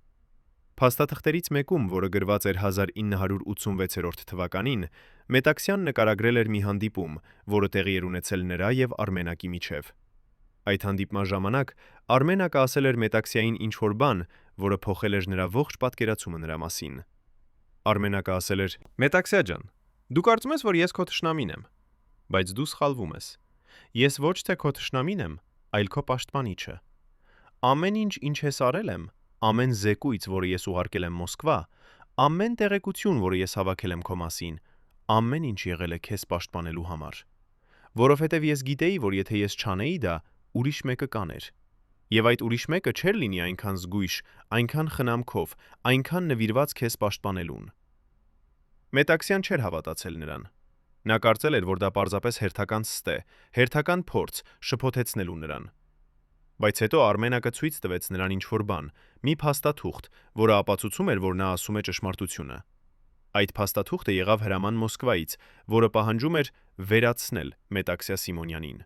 Փաստաթղթերից մեկում, որը գրված էր 1986 թվականին, Մետաքսյան նկարագրել էր մի հանդիպում, որը տեղի էր ունեցել նրա եւ Արմենակի միջև։ Այդ հանդիպման ժամանակ Արմենակը ասել էր Մետաքսիային ինչ-որ բան, որը փոխել էր նրա ողջ պատկերացումը նրա մասին։ Արմենակը ասել էր. Մետաքսիա ջան, դու կարծում ես, որ ես քո թշնամին եմ, բայց դու սխալվում ես։ Ես ոչ թե քո թշնամին եմ, այլ քո պաշտպանիչը։ Ամեն ինչ ես արել եմ, ամեն զեկույց, որը ես ուղարկել եմ Մոսկվա, ամեն տեղեկություն, որը ես հավաքել եմ քո մասին, ամեն ինչ եղել է քեզ պաշտպանելու համար։ Որովհետև ես գիտեի, որ եթե ես չանեի դա, ուրիշ մեկը կաներ։ Եվ այդ ուրիշ մեկը չէր լինի այնքան զգույշ, այնքան խնամքով, այնքան նվիրված քեզ պաշտպանելուն։ Մետաքսյան չէր հավատացել նրան։ Նա կարծել էր, որ դա պարզապես հերթական ստե, հերթական փորձ շփոթեցնելու նրան։ Բայց հետո Արմենակը ցույց տվեց նրան ինչ-որ բան, մի փաստաթուղթ, որը ապացուցում էր, որ նա ասում է ճշմարտությունը։ Այդ փաստաթուղթը եղավ հրաման Մոսկվայից, որը պահանջում էր վերացնել Մետաքսիա Սիմոնյանին։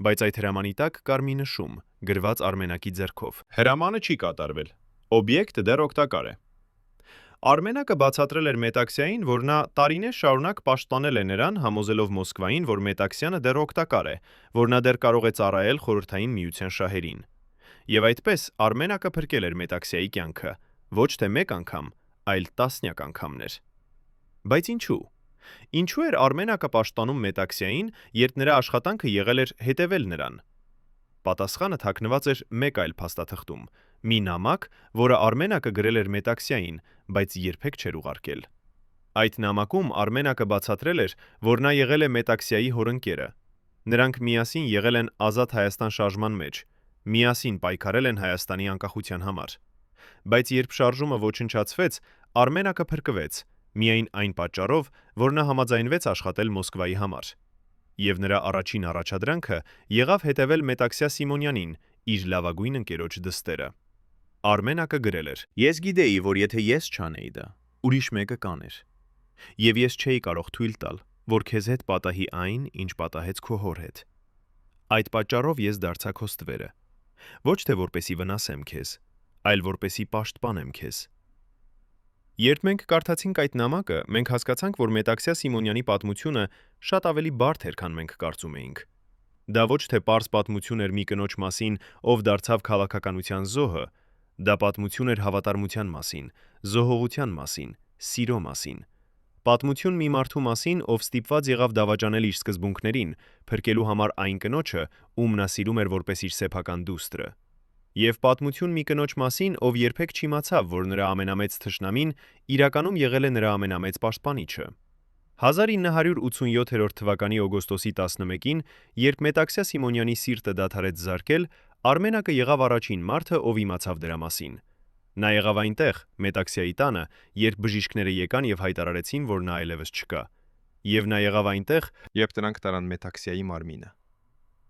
Բայց այդ հրամանի տակ կար մի նշում, գրված Արմենակի ձեռքով. Հրամանը չի կատարվել։ Օբյեկտը դեռ օգտակար է։ Արմենակը բացատրել էր Մետաքսիային, որ նա տարիներ շարունակ պաշտպանել է նրան, համոզելով Մոսկվային, որ Մետաքսյանը դեռ օգտակար է, որ նա դեռ կարող է ծառայել Խորհրդային Միության շահերին։ Եվ այդպես Արմենակը փրկել էր Մետաքսիայի կյանքը, ոչ թե մեկ անգամ, այլ տասնյակ անգամներ։ Բայց ինչու։ Ինչու էր Արմենակը պաշտպանում Մետաքսիային, երբ նրա աշխատանքը եղել էր հետևել նրան։ Պատասխանը թաքնված էր մեկ այլ փաստաթղթում, մի նամակ, որը Արմենակը գրել էր Մետաքսիային, բայց երբեք չէր ուղարկել։ Այդ նամակում Արմենակը բացատրել էր, որ նա եղել է Մետաքսիայի հորընկերը։ Նրանք միասին եղել են Ազատ Հայաստան շարժման մեջ, միասին պայքարել են Հայաստանի անկախության համար։ Բայց երբ շարժումը ոչնչացվեց, Արմենակը փրկվեց, միայն այն պատճառով, որ նա համաձայնվեց աշխատել Մոսկվայի համար։ Եվ նրա առաջին առաջադրանքը եղավ հետևել Մետաքսիա Սիմոնյանին, իր լավագույն ընկերոջ դստերը։ Արմենակը գրել էր. Ես գիտեի, որ եթե ես չանեի դա, ուրիշ մեկը կաներ։ Եվ ես չէի կարող թույլ տալ, որ քեզ հետ պատահի այն, ինչ պատահեց քո հոր հետ։ Այդ պատճառով ես դարձա քո ստվերը, ոչ թե որպեսի վնասեմ քեզ, այլ որպեսի պաշտպանեմ քեզ։ Երբ մենք կարդացինք այդ նամակը, մենք հասկացանք, որ Մետաքսյա Սիմոնյանի պատմությունը շատ ավելի բարդ էր, քան մենք կարծում էինք։ Դա ոչ թե պարզ պատմություն էր մի կնոջ մասին, ով դարձավ քաղաքականության զոհը, դա պատմություն էր հավատարմության մասին, զոհողության մասին, սիրո մասին։ Պատմություն մի մարդու մասին, ով ստիպված եղավ դավաճանել իր սկզբունքներին, փրկելու համար այն կնոջը, ում նա սիրում էր որպես իր սեփական դուստրը։ Եվ պատմություն մի կնոջ մասին, ով երբեք չիմացավ, որ նրա ամենամեծ թշնամին իրականում եղել է նրա ամենամեծ պաշտպանիչը։ 1987 թվականի օգոստոսի 11-ին, երբ Մետաքսյա Սիմոնյանի սիրտը դադարեց զարկել, Արմենակը եղավ առաջին մարդը, ով իմացավ դրա մասին։ Նա եղավ այնտեղ, Մետաքսյայի տանը, երբ բժիշկները եկան եւ հայտարարեցին, որ նա այլևս չկա։ Եվ նա եղավ այնտեղ, երբ նրանք տարան Մետաքսյայի մարմինը։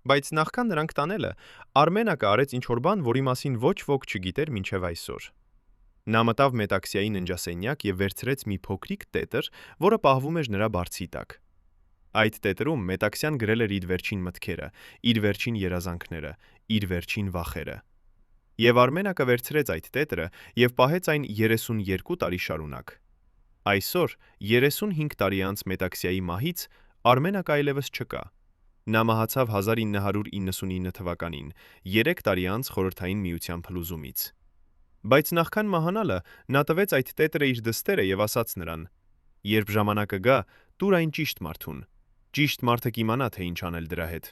բայց նախքան նրանք տանելը, Արմենակը արեց ինչ-որ բան, որի մասին ոչ ոք չգիտեր մինչև այսօր։ Նա մտավ Մետաքսյայի ննջասենյակ եւ վերցրեց մի փոքրիկ տետր, որը պահվում էր նրա բարձի տակ։ Այդ տետրում Մետաքսյան գրել էր իր վերջին մտքերը, իր վերջին երազանքները, իր վերջին վախերը։ Եվ Արմենակը վերցրեց այդ տետրը եւ պահեց այն 32 տարի շարունակ։ Այսօր 35 տարի անց Մետաքսյայի մահից Արմենակը այլևս չկա։ Նա մահացավ 1999 թվականին, 3 տարի անց Խորհրդային Միության փլուզումից։ Բայց նախքան մահանալը նա տվեց այդ տետրը իր դստերը եւ ասաց նրան. «Երբ ժամանակը գա, տուր այն ճիշտ մարդուն։ Ճիշտ մարդը կիմանա, թե ինչ անել դրա հետ»։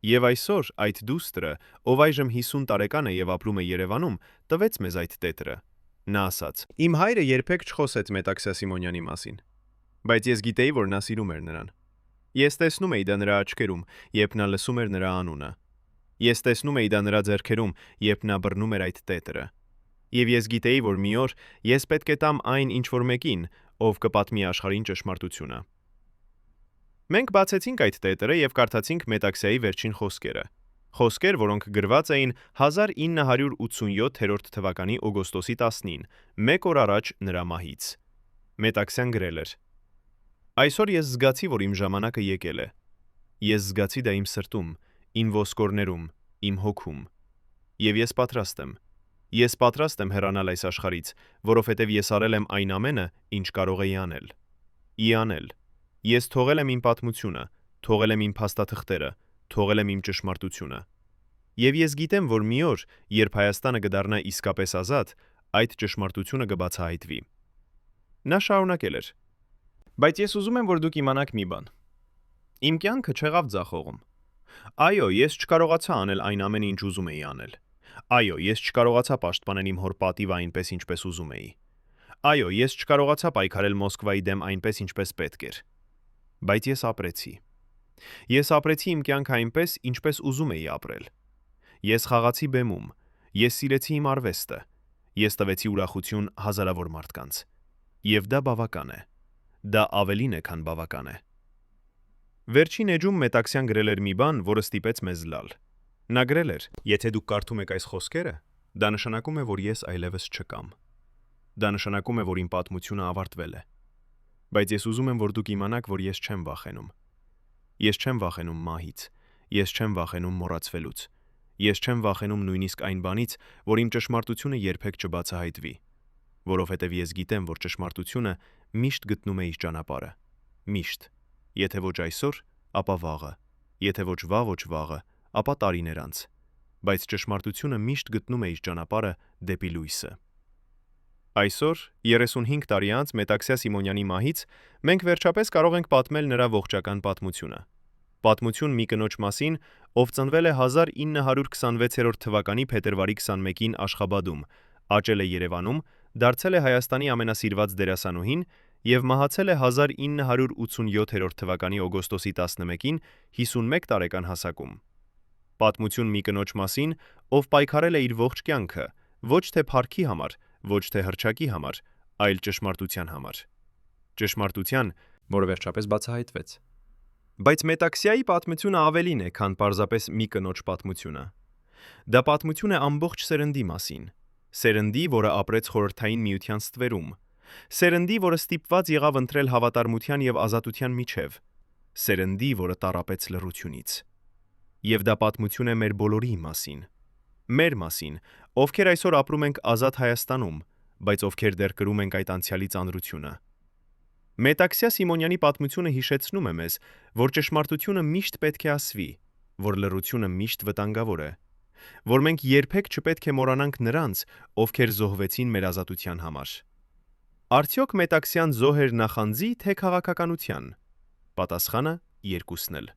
Եվ այսօր այդ դուստրը, ով այժմ 50 տարեկան է եւ ապրում է Երևանում, տվեց մեզ այդ տետրը։ Նա ասաց. «Իմ հայրը երբեք չխոսեց Մետաքսյա Սիմոնյանի մասին, բայց ես գիտեի, որ նա սիրում էր նրան։ Ես տեսնում էի դա նրա աչքերում, երբ նա լսում էր նրա անունը։ Ես տեսնում էի դա նրա ձեռքերում, երբ նա բռնում էր այդ տետրը։ Եվ ես գիտեի, որ մի օր ես պետք է տամ այն ինչ-որ մեկին, ով կպատմի աշխարհին ճշմարտությունը»։ Մենք բացեցինք այդ տետրը եւ կարդացինք Մետաքսյայի վերջին խոսքերը։ Խոսքեր, որոնք գրված էին 1987 թվականի օգոստոսի 10-ին, մեկ օր առաջ նրա մահից։ Մետաքսյան գրել էր. «Այսօր ես զգացի, որ իմ ժամանակը եկել է։ Ես զգացի դա իմ սրտում, իմ ոսկորներում, իմ հոգում։ Եվ ես պատրաստ եմ։ Ես պատրաստ եմ հեռանալ այս աշխարհից, որովհետև ես արել եմ այն ամենը, ինչ կարող էի անել։ Անել։ Ես թողել եմ իմ պատմությունը, թողել եմ իմ փաստաթղթերը, թողել եմ իմ ճշմարտությունը։ Եվ ես գիտեմ, որ մի օր, երբ Հայաստանը կդառնա իսկապես ազատ, այդ ճշմարտությունը կբացահայտվի»։ Նա շարունակել էր. «Բայց ես ուզում եմ, որ դուք իմանաք մի բան։ Իմ կյանքը չեղավ ձախողում։ Այո, ես չկարողացա անել այն ամենը, ինչ ուզում էի անել։ Այո, ես չկարողացա պաշտպանել իմ հոր պատիվը այնպես, ինչպես ուզում էի։ Այո, ես չկարողացա պայքարել Մոսկվայի դեմ այնպես, ինչպես պետք էր։ Բայց ես ապրեցի։ Ես ապրեցի իմ կյանքը այնպես, ինչպես ուզում էի ապրել։ Ես խաղացի բեմում, ես սիրեցի իմ արվեստը, ես տվեցի ուրախություն հազարավոր մարդկանց։ Եվ դա բավական է։ Դա ավելին է, քան բավական է»։ Վերջին էջում Մետաքսյան գրել էր մի բան, որը ստիպեց մեզ լալ։ Նա գրել էր. «Եթե դուք կարդում եք այս խոսքերը, դա նշանակում է, որ ես այլևս չկամ։ Դա նշանակում է, որ իմ պատմությունը ավարտվել է։ Բայց ես ուզում եմ, որ դուք իմանաք, որ ես չեմ վախենում։ Ես չեմ վախենում մահից, ես չեմ վախենում մոռացվելուց։ Ես չեմ վախենում նույնիսկ այն բանից, որ իմ ճշմարտությունը երբեք չբացահայտվի, որովհետև ես գիտեմ, որ ճշմարտությունը միշտ գտնում է իր ճանապարհը։ Միշտ։ Եթե ոչ այսօր, ապա վաղը։ Եթե ոչ վաղը, ապա տարիներ անց։ Բայց ճշմարտությունը միշտ գտնում է իր ճանապարհը դեպի լույսը»։ Այսօր, 35 տարի անց Մետաքսյա Սիմոնյանի մահից, մենք վերջապես կարող ենք պատմել նրա ողջական պատմությունը։ Պատմություն մի կնոջ մասին, ով ծնվել է 1926 թվականի փետրվարի 21-ին Աշխաբադում, աճել է Երևանում, դարձել է Հայաստանի ամենասիրված դերասանուհին եւ մահացել է 1987 թվականի օգոստոսի 11-ին 51 տարեկան հասակում։ Պատմություն մի կնոջ մասին, ով պայքարել է իր ողջ կյանքը, ոչ թե փառքի համար, ոչ թե հռչակի համար, այլ ճշմարտության համար։ Ճշմարտության, որը վերջապես բացահայտվեց։ Բայց Մետաքսյայի պատմությունը ավելին է, քան պարզապես մի կնոջ պատմությունը։ Դա պատմություն է ամբողջ սերնդի մասին։ Սերնդի, որը ապրեց Խորհրդային Միության ստվերում։ Սերնդի, որը ստիպված եղավ ընտրել հավատարմության եւ ազատության միջև։ Սերնդի, որը տառապեց լռությունից։ Եվ դա պատմություն է մեր բոլորի մասին։ Մեր մասին, ովքեր այսօր ապրում ենք ազատ Հայաստանում, բայց ովքեր դեռ կրում ենք այդ անցյալի ծանրությունը։ Մետաքսյա Սիմոնյանի պատմությունը հիշեցնում է մեզ, որ ճշմարտությունը միշտ պետք է ասվի, որ լռությունը միշտ վտանգավոր է, որ մենք երբեք չպետք է մոռանանք նրանց, ովքեր զոհվեցին մեր ազատության համար։ Արդյոք Մետաքսյան զոհ էր նախանձի, թե քաղաքականության։ Պատասխանը երկուսն էլ։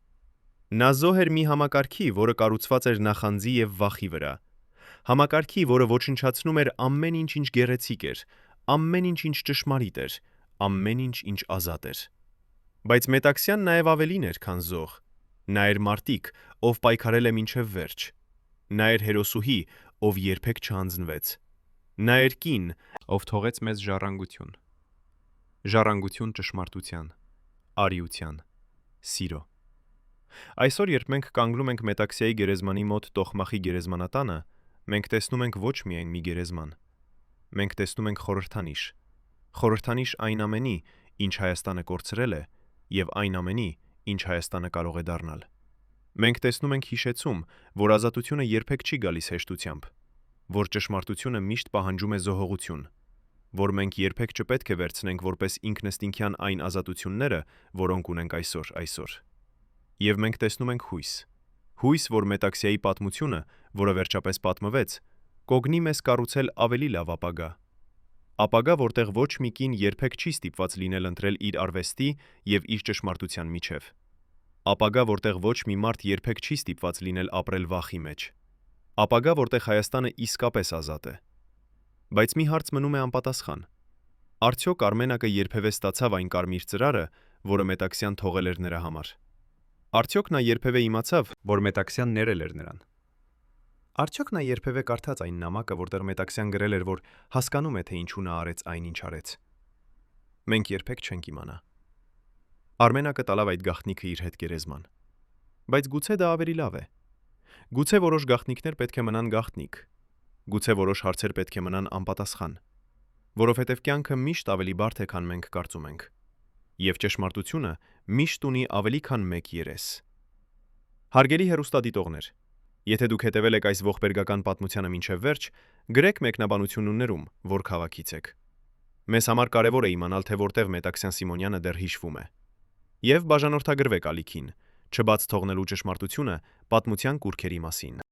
Նա զոհ էր մի համակարգի, որը կառուցված էր նախանձի եւ վախի վրա։ Համակարգի, որը ոչնչացնում էր ամեն ինչ, ինչ գեղեցիկ էր, ամեն ինչ, ինչ ճշմարիտ էր, ամեն ինչ, ինչ ազատ էր։ Բայց Մետաքսյան նաև ավելին էր, քան զոհ։ Նա էր մարտիկ, ով պայքարել է մինչև վերջ։ Նա էր հերոսուհի, ով երբեք չհանձնվեց։ Նա էր կին, ով թողեց մեզ ժառանգություն։ Ժառանգություն ճշմարտության, արիության, սիրո։ Այսօր, երբ մենք կանգնում ենք Մետաքսյայի գերեզմանի մոտ Տոխմախի գերեզմանատանը, մենք տեսնում ենք ոչ միայն մի գերեզման։ Մենք տեսնում ենք խորհրդանիշ այն ամենի, ինչ Հայաստանը կորցրել է, եւ այն ամենի, ինչ Հայաստանը կարող է դառնալ։ Մենք տեսնում ենք հիշեցում, որ ազատությունը երբեք չի գալիս հեշտությամբ, որ ճշմարտությունը միշտ պահանջում է զոհողություն, որ մենք երբեք չպետք է վերցնենք որպես ինքնըստինքյան այն ազատությունները, որոնք ունենք այսօր։ Եվ մենք տեսնում ենք հույս, որ Մետաքսյայի պատմությունը, որը վերջապես պատմվեց, կօգնի մեզ կառուցել ավելի լավ ապագա, որտեղ ոչ մի կին երբեք չի ստիպված լինել ընտրել իր արվեստի եւ իր ճշմարտության միջև։ Ապագա, որտեղ ոչ մի մարդ երբեք չի ստիպված լինել ապրել վախի մեջ։ Ապագա, որտեղ Հայաստանը իսկապես ազատ է։ Բայց մի հարց մնում է անպատասխան։ Արդյոք Արմենակը երբևէ ստացավ այն կարմիր ծրարը, որը Մետաքսյան թողել էր նրա համար։ Արդյոք նա երբևէ իմացավ, որ Մետաքսյան ներել էր նրան։ Արդյոք նա երբևէ կարդաց այն նամակը, որտեղ Մետաքսյան գրել էր, որ հասկանում է, թե ինչու նա արեց այն, ինչ արեց։ Մենք երբեք չենք իմանա։ Արմենակը տալավ այդ գաղտնիքը իր հետ գերեզման։ Բայց գուցե դա ավելի լավ է։ Գուցե որոշ գաղտնիքներ պետք է մնան գաղտնիք։ Գուցե որոշ հարցեր պետք է մնան անպատասխան, որովհետև կյանքը միշտ ավելի բարդ է, քան մենք կարծում ենք։ Եվ ճշմարտությունը միշտ ունի ավելի քան մեկ երես։ Հարգելի հեռուստադիտողներ, եթե դուք հետևել եք այս ողբերգական պատմությանը մինչև վերջ, գրեք մեկնաբանություններում, որ քաղաքից եք։ Մեզ համար կարևոր է իմանալ, թե որտեղ Մետաքսյան Սիմոնյանը դեռ հիշվում է։ Եվ բաժանորդագրվեք ալիքին, չբաց թողնելու ճշմարտությունը պատմության կուռքերի մասին։